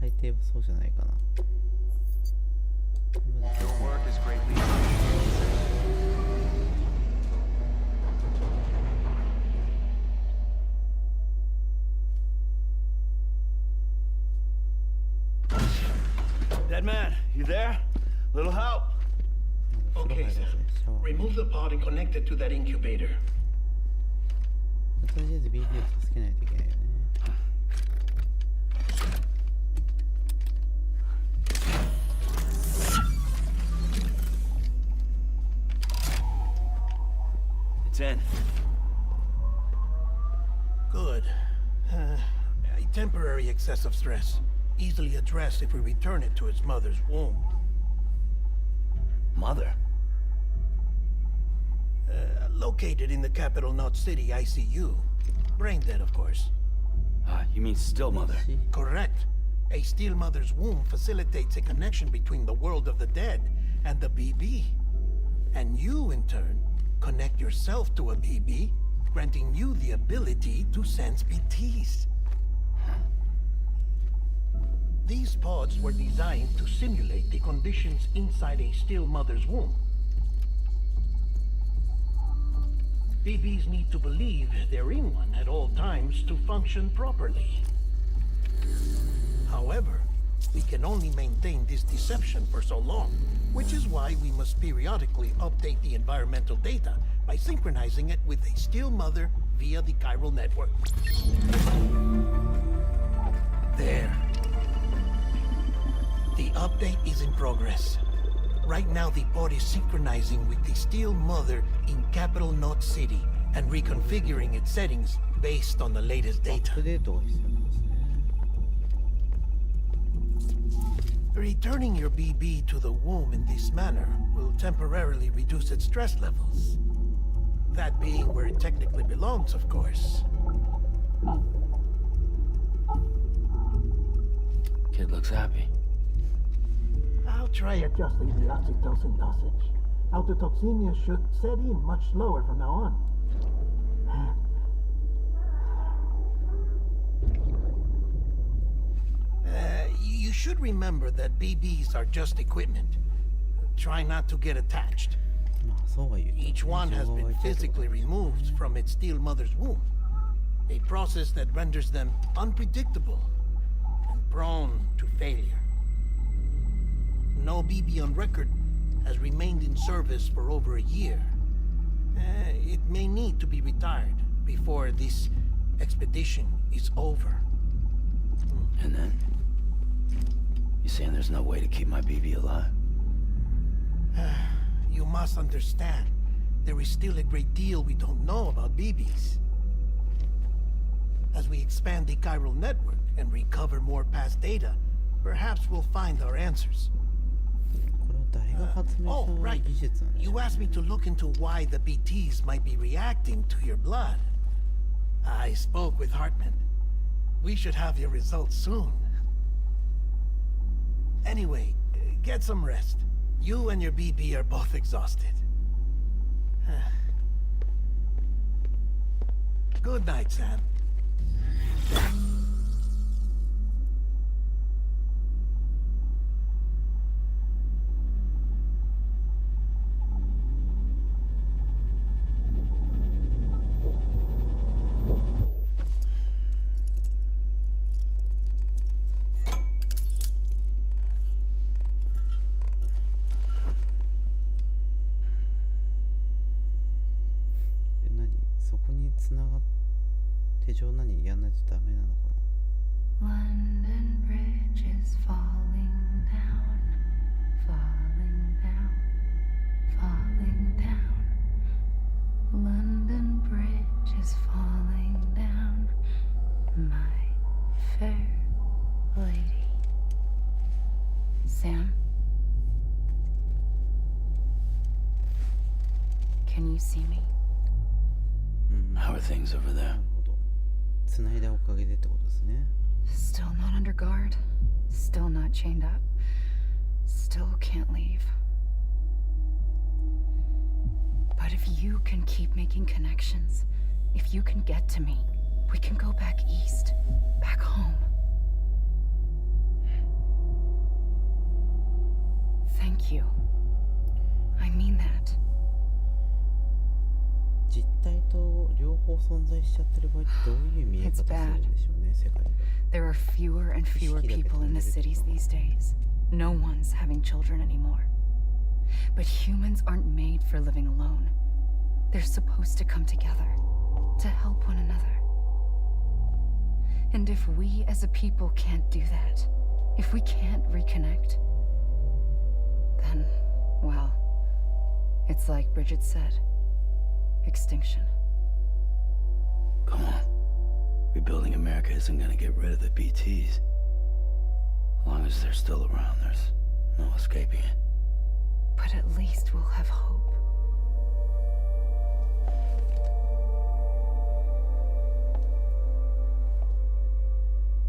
Speaker 1: 大抵はそうじゃないかな。まず
Speaker 9: Your work is greatly
Speaker 11: Dead man, you there? Little help?
Speaker 1: まず風呂
Speaker 4: Okay,
Speaker 1: 入ら
Speaker 4: Sam.
Speaker 1: ずシャワー。
Speaker 4: Remove the pod and connect it to that incubator.
Speaker 1: とりあえず BB を助けないといけないよね。
Speaker 11: It's in.
Speaker 4: Good. A temporary excessive stress. Easily addressed if we return it to its mother's womb.
Speaker 11: Mother?
Speaker 4: Located in the capital Knot City ICU. Brain dead, of course.
Speaker 11: You mean still mother?
Speaker 4: Correct. A still mother's womb facilitates a connection between the world of the dead and the BB. And you, in turn, connect yourself to a BB, granting you the ability to sense BTs. These pods were designed to simulate the conditions inside a still mother's womb. BBs need to believe they're in one at all times to function properly. However, we can only maintain this deception for so long, which is why we must periodically update the environmental data by synchronizing it with a still mother via the chiral network. There. The update is in progress. Right now, the pod is synchronizing with the still mother in capital Knot City and reconfiguring its settings based on the latest
Speaker 1: アッ
Speaker 4: data.
Speaker 1: プデートが必要なんですね。
Speaker 4: Returning your BB to the womb in this manner will temporarily reduce its stress levels. That being where it technically belongs, of course.
Speaker 3: Kid looks happy.
Speaker 4: I'll try adjusting the oxytocin dosage. Autotoxemia should set in much slower from now on. You should remember that BBs are just equipment. Try not to get attached.
Speaker 1: まあそうは言う。
Speaker 4: Each one has been physically removed from its steel mother's womb. A process that renders them unpredictable and prone to failure. No BB on record has remained in service for over a year. It may need to be retired before this expedition is over.
Speaker 3: And then? You saying there's no way to keep my BB alive?
Speaker 4: You must understand, there is still a great deal we don't know about BBs. As we expand the chiral network and recover more past data, perhaps we'll find our answers.
Speaker 1: これは誰が発明
Speaker 4: Oh,
Speaker 1: した
Speaker 4: right.
Speaker 1: 技術なんでしょ
Speaker 4: You
Speaker 1: うね
Speaker 4: asked me to look into why the BTs might be reacting to your blood. I spoke with Hartman. We should have your results soon. Anyway, get some rest. You and your BB are both exhausted. Good night, Sam.
Speaker 1: 何そこに繋がっ手錠何やんないとダメなのかな
Speaker 13: London Bridge is falling down, falling down, falling down. London Bridge is falling down, my fair lady. Sam? Can you see me?
Speaker 3: How are things over there?
Speaker 1: なるほど繋いだおかげでってことですね
Speaker 13: Still not under guard. Still not chained up. Still can't leave. But if you can keep making connections, if you can get to me, we can go back east, back home. Thank you. I mean that.
Speaker 1: 実体と両方存在しちゃってる場合ってどういう見え方するんでしょうね世界が
Speaker 13: There are fewer and fewer people in the cities these days. No one's having children anymore. But humans aren't made for living alone. They're supposed to come together, to help one another. And if we as a people can't do that, if we can't reconnect, then, well, it's like Bridget said, extinction.
Speaker 3: Come on. Rebuilding America isn't gonna get rid of the BTs. As long as they're still around, there's no escaping it.
Speaker 13: But at least we'll have hope.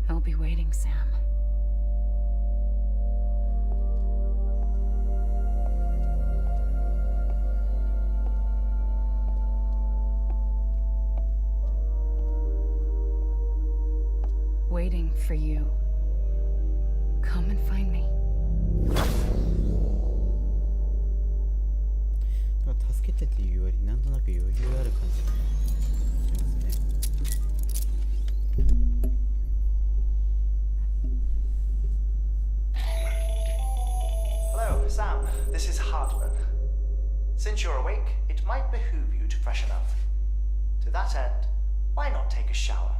Speaker 13: I'll be waiting, Sam. Waiting for you. Come and find me.
Speaker 1: だから助けてっていうよりなんとなく余裕ある感じがしますね
Speaker 8: Hello, Sam. This is Hartman. Since you're awake, it might behoove you to freshen up. To that end, why not take a shower?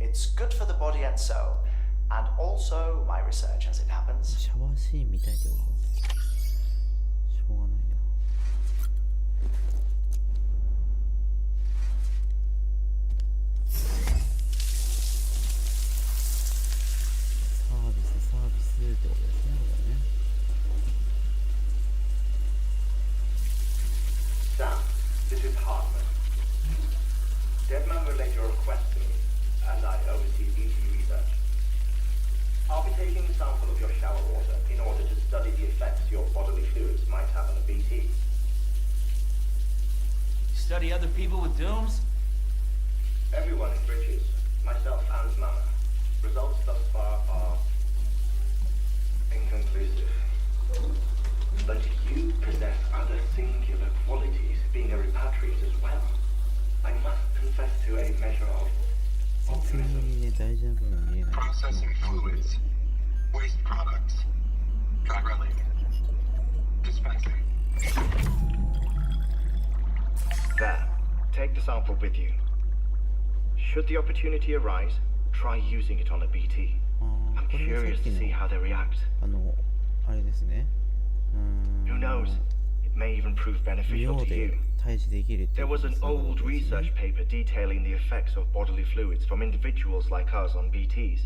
Speaker 8: It's good for the body and soul, and also my research as it happens.
Speaker 1: シャワーシーン見たいってことしょうがないなサービスってことですねこれね
Speaker 14: Sam, this is Hartman. Deadman relayed your request to me, and I oversee VT research. I'll be taking
Speaker 3: study other people with dooms?
Speaker 14: Everyone in Bridges, myself and Mama. Results thus far are inconclusive. But you possess other singular qualities, being a repatriate as well. I must confess to a measure of optimism.
Speaker 12: Processing fluids. Waste products. Try running. Dispensing.
Speaker 14: There. Take the sample with you. Should the opportunity arise, try using it on a BT. I'm curious to see how they react. Who knows? It may even prove beneficial to you. There was an old research paper detailing the effects of bodily fluids from individuals like us on BTs.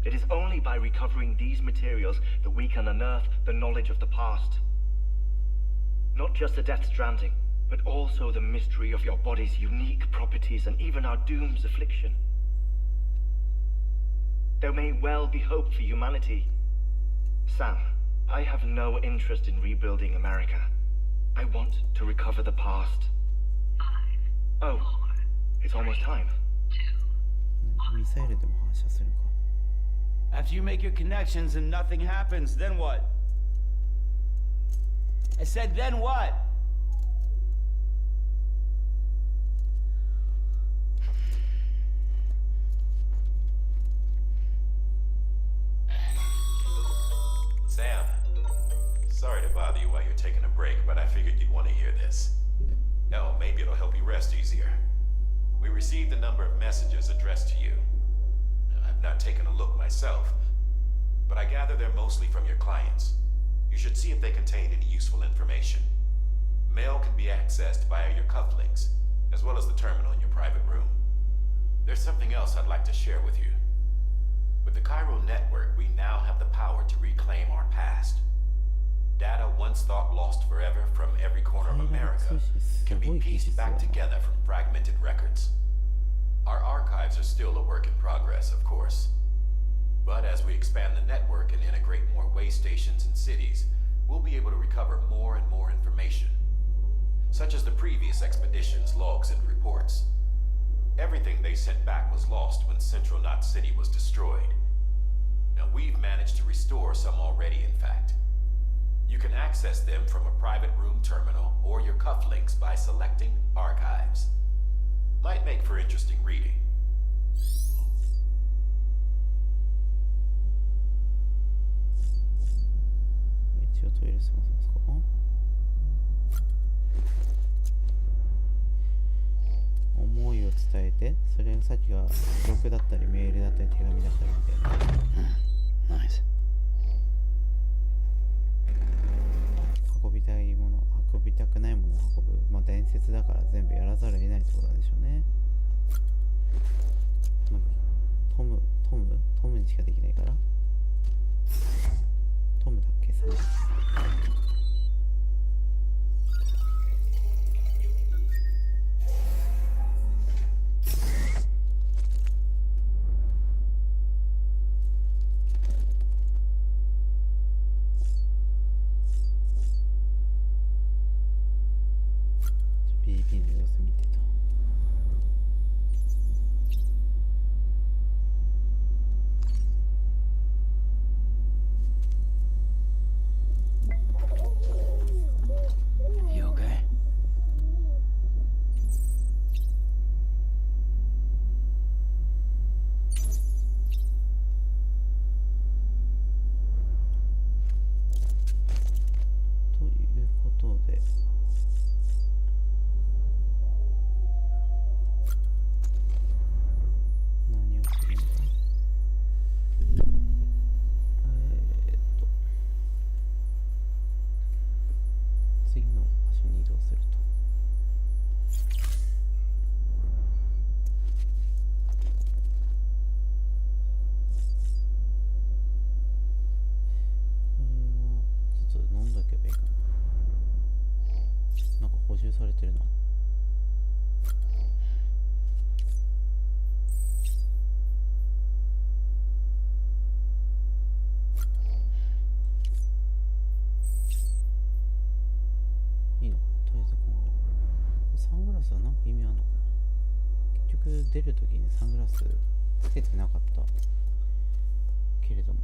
Speaker 14: It is only by recovering these materials that we can unearth the knowledge of the past. Not just the Death Stranding, but also the mystery of your body's unique properties and even our doom's affliction. There may well be hope for humanity. Sam, I have no interest in rebuilding America. I want to recover the past. Oh, it's almost time.
Speaker 3: After you make your connections and nothing happens, then what? I said, then what?
Speaker 7: Sam, sorry to bother you while you're taking a break, but I figured you'd want to hear this. Hell, maybe it'll help you rest easier. We received a number of messages addressed to you. I've not taken a look myself, but I gather they're mostly from your clients. You should see if they contain any useful information. Mail can be accessed via your cufflinks, as well as the terminal in your private room. There's something else I'd like to share with you. With the Cairo network, we now have the power to reclaim our past. Data once thought lost forever from every corner of America can be pieced back together from fragmented records. Our archives are still a work in progress, of course. But as we expand the network and integrate more way stations and cities, we'll be able to recover more and more information, such as the previous expedition's logs and reports. Everything they sent back was lost when Central Knot City was destroyed. Now we've managed to restore some already, in fact. You can access them from a private room terminal or your cufflinks by selecting Archives. Might make for interesting reading.
Speaker 3: Nice.
Speaker 1: 運びたいもの、運びたくないものを運ぶ。まあ伝説だから全部やらざるを得ないってことなんでしょうね。まあ、トムにしかできないから。トムだっけさ。PVP の様子見てと。るときにサングラスつけてなかったけれども、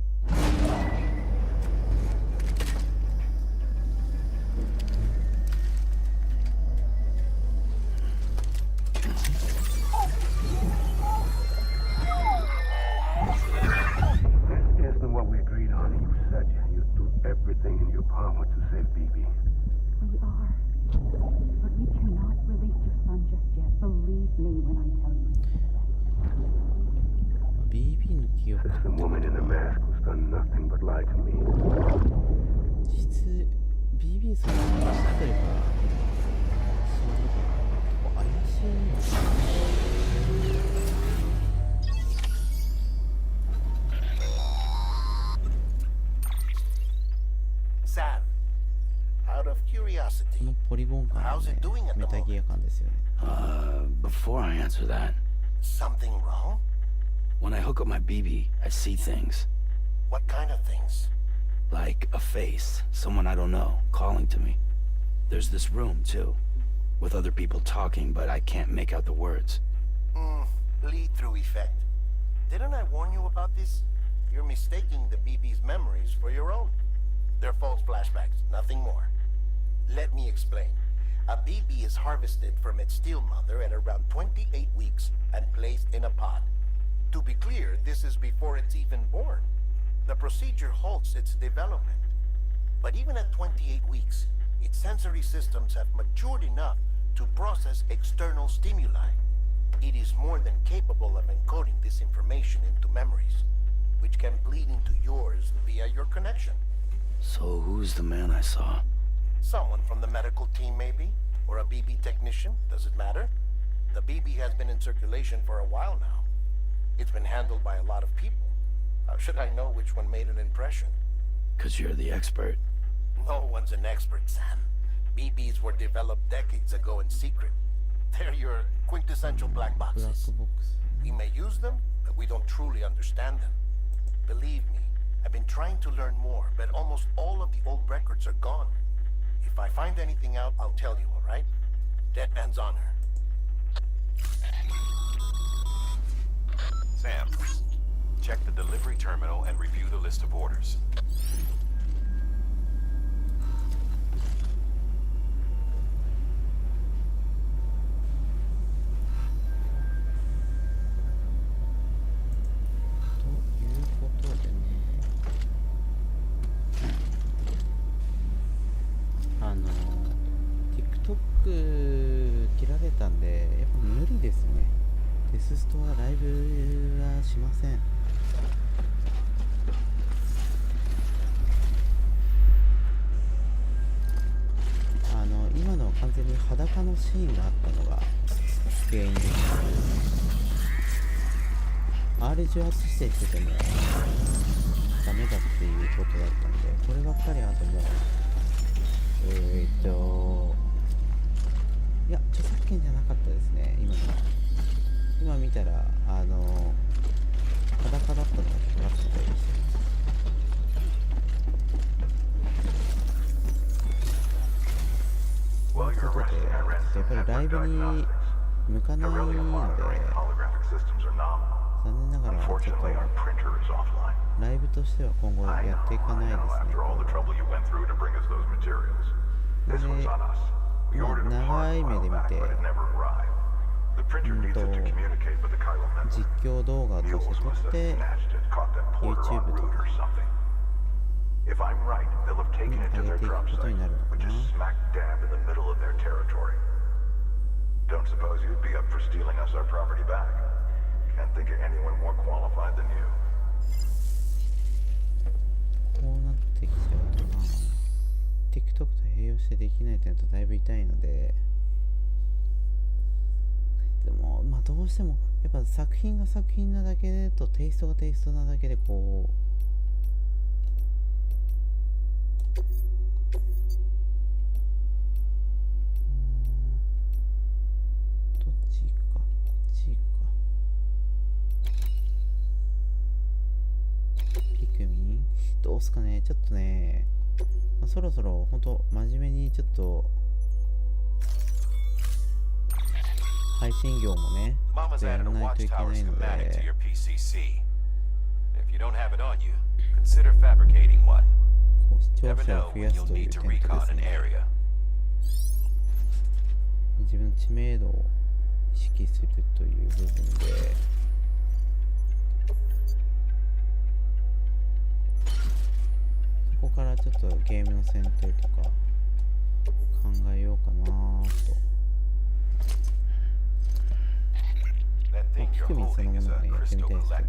Speaker 15: Isn't what we agreed on. You said you'd do everything in your power to save BB.
Speaker 13: We are. But we cannot release your son just yet. Believe me when I tell you.
Speaker 1: BB の記憶
Speaker 15: Says the woman in the mask who's done nothing but lie to me.
Speaker 1: 実 BB さんの話というかそういうこと怪しいのかな。
Speaker 10: Sam, out of curiosity,
Speaker 1: このポリゴン感は
Speaker 10: how's
Speaker 1: ね
Speaker 10: it doing at
Speaker 1: メ
Speaker 10: the
Speaker 1: タギ
Speaker 10: moment?
Speaker 1: ア感ですよね。
Speaker 3: Before I answer that,
Speaker 10: Something wrong?
Speaker 3: when I hook up my BB, I see things.
Speaker 10: What kind of things?
Speaker 3: Like a face, someone I don't know, calling to me. There's this room, too, with other people talking, but I can't make out the words.
Speaker 10: Lead-through effect. Didn't I warn you about this? You're mistaking the BB's memories for your own. They're false flashbacks, nothing more. Let me explain. A BB is harvested from its steel mother at around 28 weeks and placed in a pod. To be clear, this is before it's even born. The procedure halts its development. But even at 28 weeks, its sensory systems have matured enough to process external stimuli. It is more than capable of encoding this information into memories, which can bleed into yours via your connection.
Speaker 3: So who's the man I saw?
Speaker 10: Someone from the medical team, maybe? Or a BB technician? Does it matter? The BB has been in circulation for a while now. It's been handled by a lot of people. How should I know which one made an impression?
Speaker 3: 'Cause you're the expert.
Speaker 10: No one's an expert, Sam. BBs were developed decades ago in secret. They're your quintessential black
Speaker 1: ブラッ
Speaker 10: boxes.
Speaker 1: クボックス
Speaker 10: We may use them, but we don't truly understand them. Believe me, I've been trying to learn more, but almost all of the old records are gone. If I find anything out, I'll tell you, all right? Dead man's honor.
Speaker 7: Sam, check the delivery terminal and review the list of orders.
Speaker 1: TikTok 切られたんでやっぱ無理ですね。デスストはライブはしません。今のは完全に裸のシーンがあったのが原因です。R18 指定しててもダメだっていうことだったんで、こればっかりあともういや、著作権じゃなかったですね、今のは。今見たら、裸だったのが引っかかったみたいでした。ということで、やっぱりライブに向かないので、残念ながらちょっとライブとしては今後やっていかないですね。で、長い目で見て、実況動画として撮って YouTube とかに上げていくことになるのかな。
Speaker 12: Don't suppose you'd be up for stealing us our property back. Can't think of anyone more qualified than you.
Speaker 1: こうなってきちゃうとな、TikTok と併用してできないというのとだいぶ痛いので、でもまあどうしてもやっぱ作品が作品なだけとテイストがテイストなだけでこうどうすかね、ちょっとね、まあ、そろそろ本当真面目にちょっと配信業もね、ちょっとやらないといけないので、視聴者を増やすという点とですね、自分の知名度を意識するという部分で、そこからちょっとゲームの選定とか考えようかなと。ピクミンそのものがね、やってみたいですけど。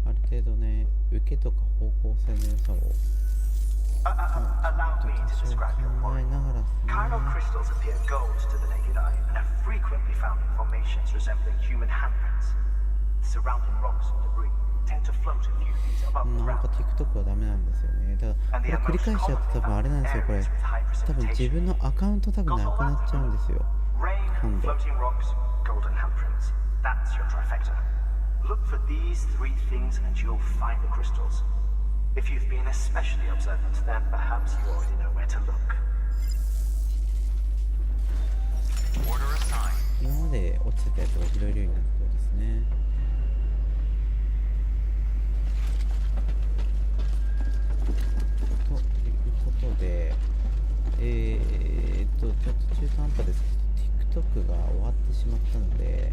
Speaker 1: ある程度ね、受けとか方向性の良さを
Speaker 8: Allow me to describe your point. Chiral crystals appear gold to the naked eye and are frequently found in formations resembling human handprints. Surrounding rocks and debris tend to float a few feet above the
Speaker 1: なんか
Speaker 8: ground.
Speaker 1: TikTok はダメなんですよね。だからこれ繰り返しちゃって多分あれなんですよ、これ。多分自分のアカウント多分なくなっちゃうんですよ。
Speaker 8: Rain, floating rocks, golden handprints. That's your trifecta. Look for these three things and you'll find the crystals. If you've been especially observant, then perhaps you already know where to look.
Speaker 1: 今まで落ちてたやつが拾えるようになったそうですね。ということで、ちょっと中途半端ですけど、TikTok が終わってしまったので、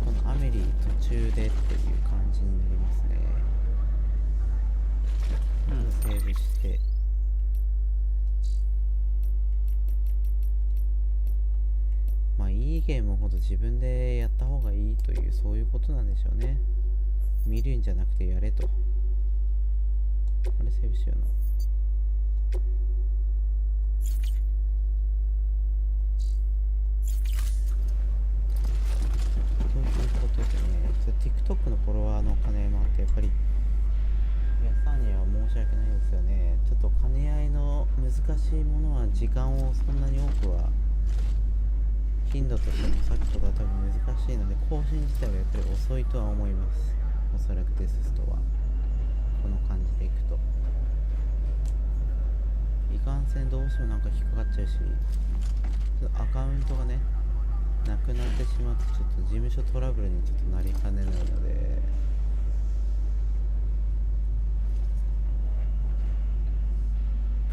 Speaker 1: このアメリ途中でっていう感じになりますね。セーブして、まあいいゲームほど自分でやった方がいいという、そういうことなんでしょうね。見るんじゃなくてやれと。あれセーブしような。ということでね、TikTok のフォロワーの金もあって、やっぱり皆さんには申し訳ないですよね。ちょっと兼ね合いの難しいものは時間をそんなに多くは、頻度としてもさっきとか多分難しいので、更新自体はやっぱり遅いとは思います。おそらくデスストはこの感じでいくと、いかんせんどうしてもなんか引っかかっちゃうし、アカウントがねなくなってしまって、ちょっと事務所トラブルにちょっとなりかねないので、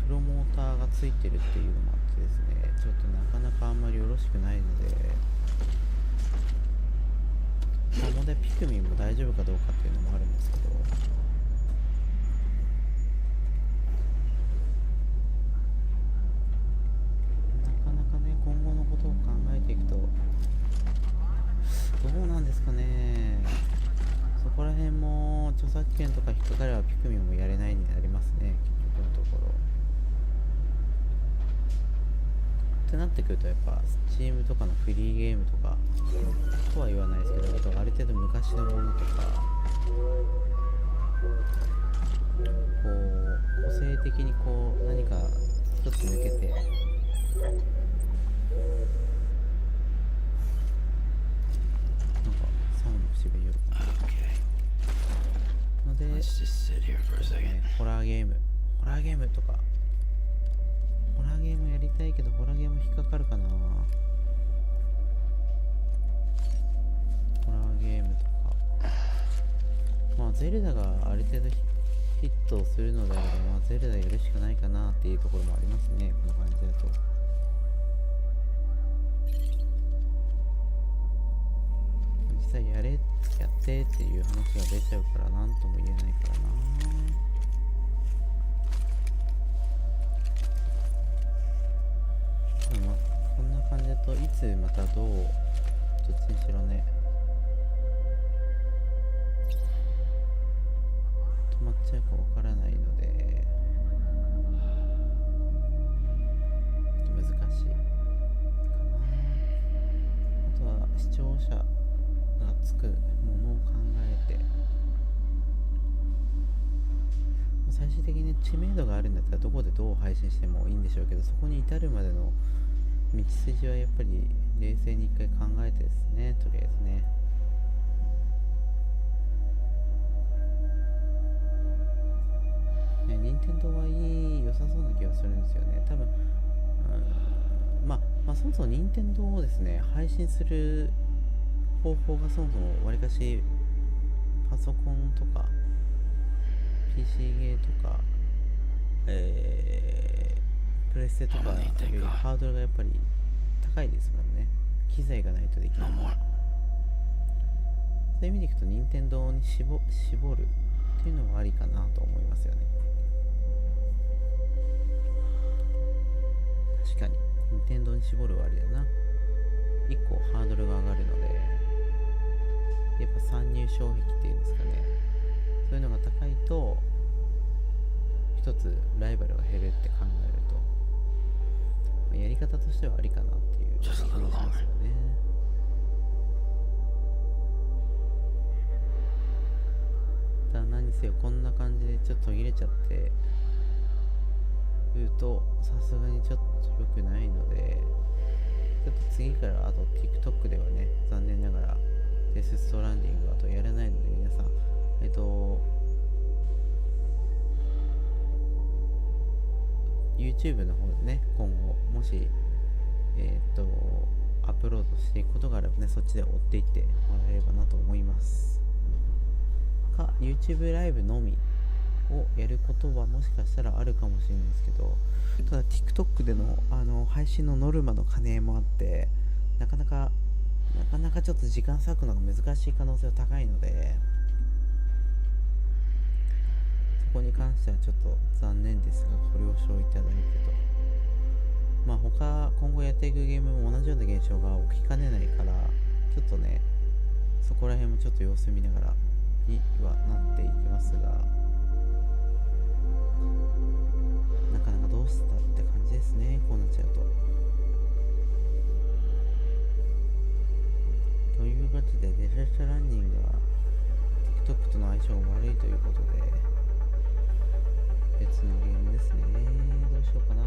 Speaker 1: プロモーターがついてるっていうのもあってですね、ちょっとなかなかあんまりよろしくないので、まあ、問題ピクミンも大丈夫かどうかっていうのもあるんですけど、なかなかね、今後のことを考えていくと、どうなんですかね。そこら辺も著作権とか引っかかればピクミンもやれないになりますね、結局のところ。ってなってくると、やっぱ Steam とかのフリーゲームとかとは言わないですけど、あとある程度昔のものとか、こう個性的にこう何か一つ抜けて、なんかサウンド節がよるかなので、ホラーゲームとか、ホラーゲームやりたいけど、ホラーゲーム引っかかるかな。ホラーゲームとか、まあゼルダがある程度ヒットするのであれば、まあゼルダやるしかないかなっていうところもありますね、この感じだと。実際やってっていう話が出ちゃうから何とも言えないからな。まあ、こんな感じだといつまたどっちにしろね、止まっちゃうかわからないので、難しいかな。あとは視聴者がつくものを考えて、最終的に知名度があるんだったらどこでどう配信してもいいんでしょうけど、そこに至るまでの道筋はやっぱり冷静に一回考えてですね、とりあえずね。任天堂はいい良さそうな気がするんですよね。多分まあそもそも任天堂をですね配信する方法がそもそもわりかしパソコンとか PC ゲーとか、プレステとかよりハードルがやっぱり高いですもんね。機材がないとできない。そういう意味でいくと任天堂に絞るっていうのはありかなと思いますよね。確かに任天堂に絞るはありだな。1個ハードルが上がるので、やっぱ参入障壁っていうんですかね、そういうのが高いと一つライバルが減るって考えると、やり方としてはありかなっていう気がしますよね。ただ何せよこんな感じでちょっと途切れちゃって言うとさすがにちょっと良くないので、ちょっと次からあと TikTok ではね、残念ながらデスストランディングはあとやらないので、皆さんYouTube の方でね、今後もしアップロードしていくことがあればね、そっちで追っていってもらえればなと思います。か YouTube ライブのみをやることはもしかしたらあるかもしれないですけど、ただ TikTok での配信のノルマの兼ね合いもあって、なかなかちょっと時間割くのが難しい可能性は高いので、そこに関してはちょっと残念ですがご了承いただいてと。まあ今後やっていくゲームも同じような現象が起きかねないから、ちょっとねそこら辺もちょっと様子見ながらにはなっていきますが、なかなかどうしたって感じですね、こうなっちゃうと。ということで、デスストランディングは TikTok との相性が悪いということで、別のゲームですね。どうしようかな。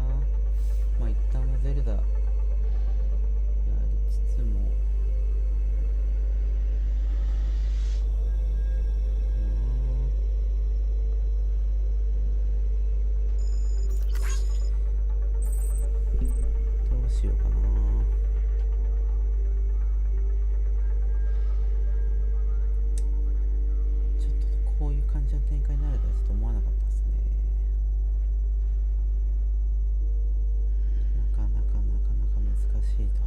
Speaker 1: まあ一旦はゼルダやりつつも、どうしようかな。ちょっとこういう感じの展開になるとはちょっと思わなかったですね。なかなか難しいと。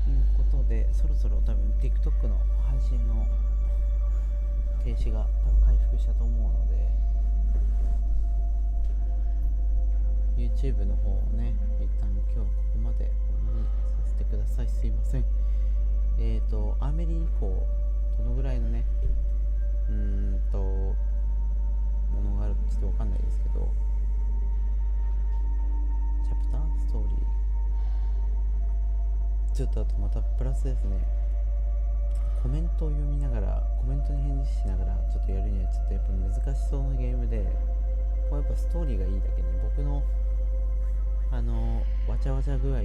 Speaker 1: いうことで、そろそろ多分 TikTok の配信の停止が多分回復したと思うので、 YouTube の方をね、一旦今日はここまでにさせてください。すいません。アメリ以降どのぐらいのねものがあるかちょっとわかんないですけど、チャプターストーリーちょっと、あとまたプラスですね、コメントを読みながら、コメントに返事しながらちょっとやるにはちょっとやっぱ難しそうなゲームで、こうやっぱストーリーがいいだけに僕のわちゃわちゃ具合を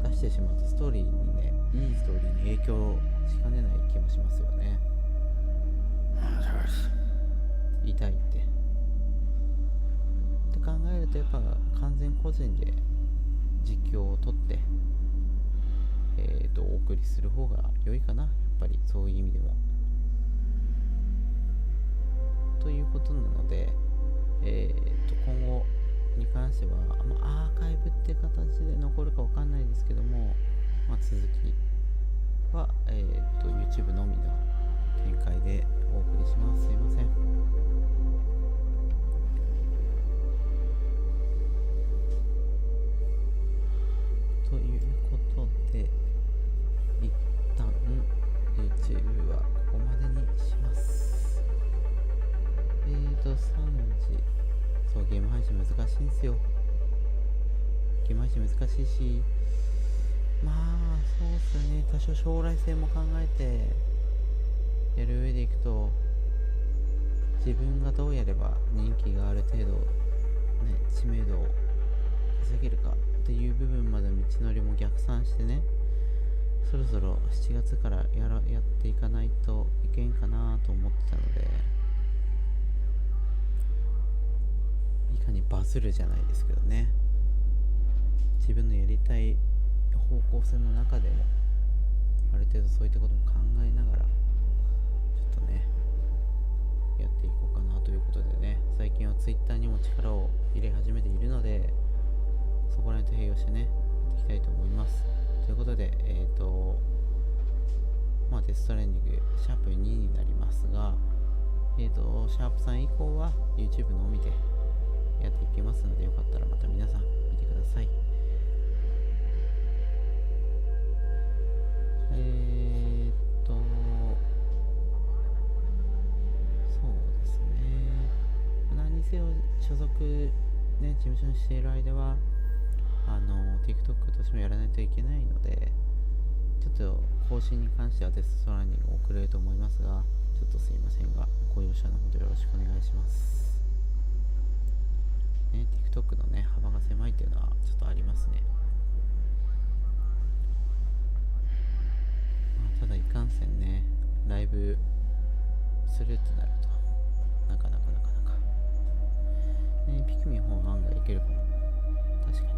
Speaker 1: 出してしまうと、ストーリーにね、いいストーリーに影響しかねない気もしますよね。痛いって考えると、やっぱ完全個人で実況を撮ってお送りする方が良いかな、やっぱりそういう意味でも。ということなので、今後に関しては、アーカイブって形で残るかわかんないですけども、続きは、YouTube のみの展開でお送りします。すいません。ということで、一旦 YouTube はここまでにします。3時、そう、ゲーム配信難しいんですよ。ゲーム配信難しいし、そうっすね、多少将来性も考えてやる上でいくと、自分がどうやれば人気がある程度、知名度を稼げるかっていう部分までの道のりも逆算してね、そろそろ7月からやっていかないといけんかなと思ってたので、いかにバズるじゃないですけどね、自分のやりたい方向性の中でもある程度そういったことも考えながらちょっとねやっていこうかなということでね、最近は Twitter にも力を入れ始めているので、そこら辺と併用してねやっていきたいと思います。ということでデストレンディングシャープ2になりますが、シャープ3以降は YouTube のみでやっていきますので、よかったらまた皆さん見てください。そうですね、何にせよ所属ね、事務所にしている間はTikTok としてもやらないといけないので、ちょっと更新に関してはデストランディング遅れると思いますが、ちょっとすいませんがご容赦のほどよろしくお願いします、ね。TikTok のね幅が狭いっていうのはちょっとありますね。ただいかんせんね、ライブするってなるとなかなかピクミン4案外いけるかも。確か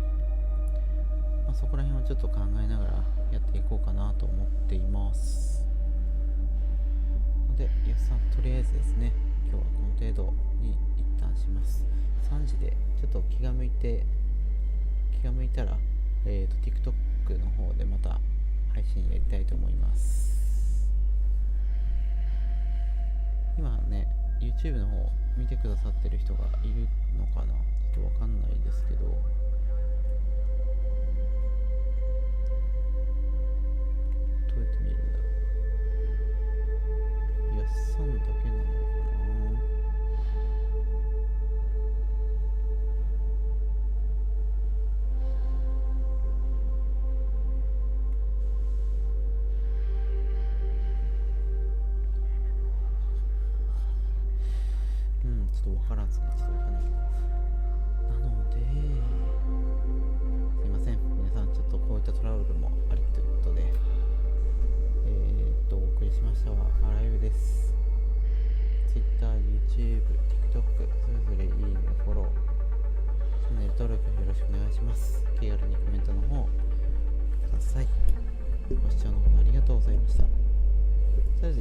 Speaker 1: に、そこら辺をちょっと考えながらやっていこうかなと思っていますので、安さんとりあえずですね、今日はこの程度に一旦します。3時でちょっと気が向いたらTikTok の方でまた配信やりたいと思います。今ね YouTube の方見てくださってる人がいるのかな、ちょっとわかんないですけど、どうやって見るんだろう。やっさんだけなのかな。ちょっとわからんすね。なので、すいません。皆さん、ちょっとこういったトラブルもありということで、お送りしましたは、ライブです。Twitter、YouTube、TikTok、それぞれいいね、フォロー、チャンネル登録よろしくお願いします。気軽にコメントの方、ください。ご視聴のほどありがとうございました。とりあえず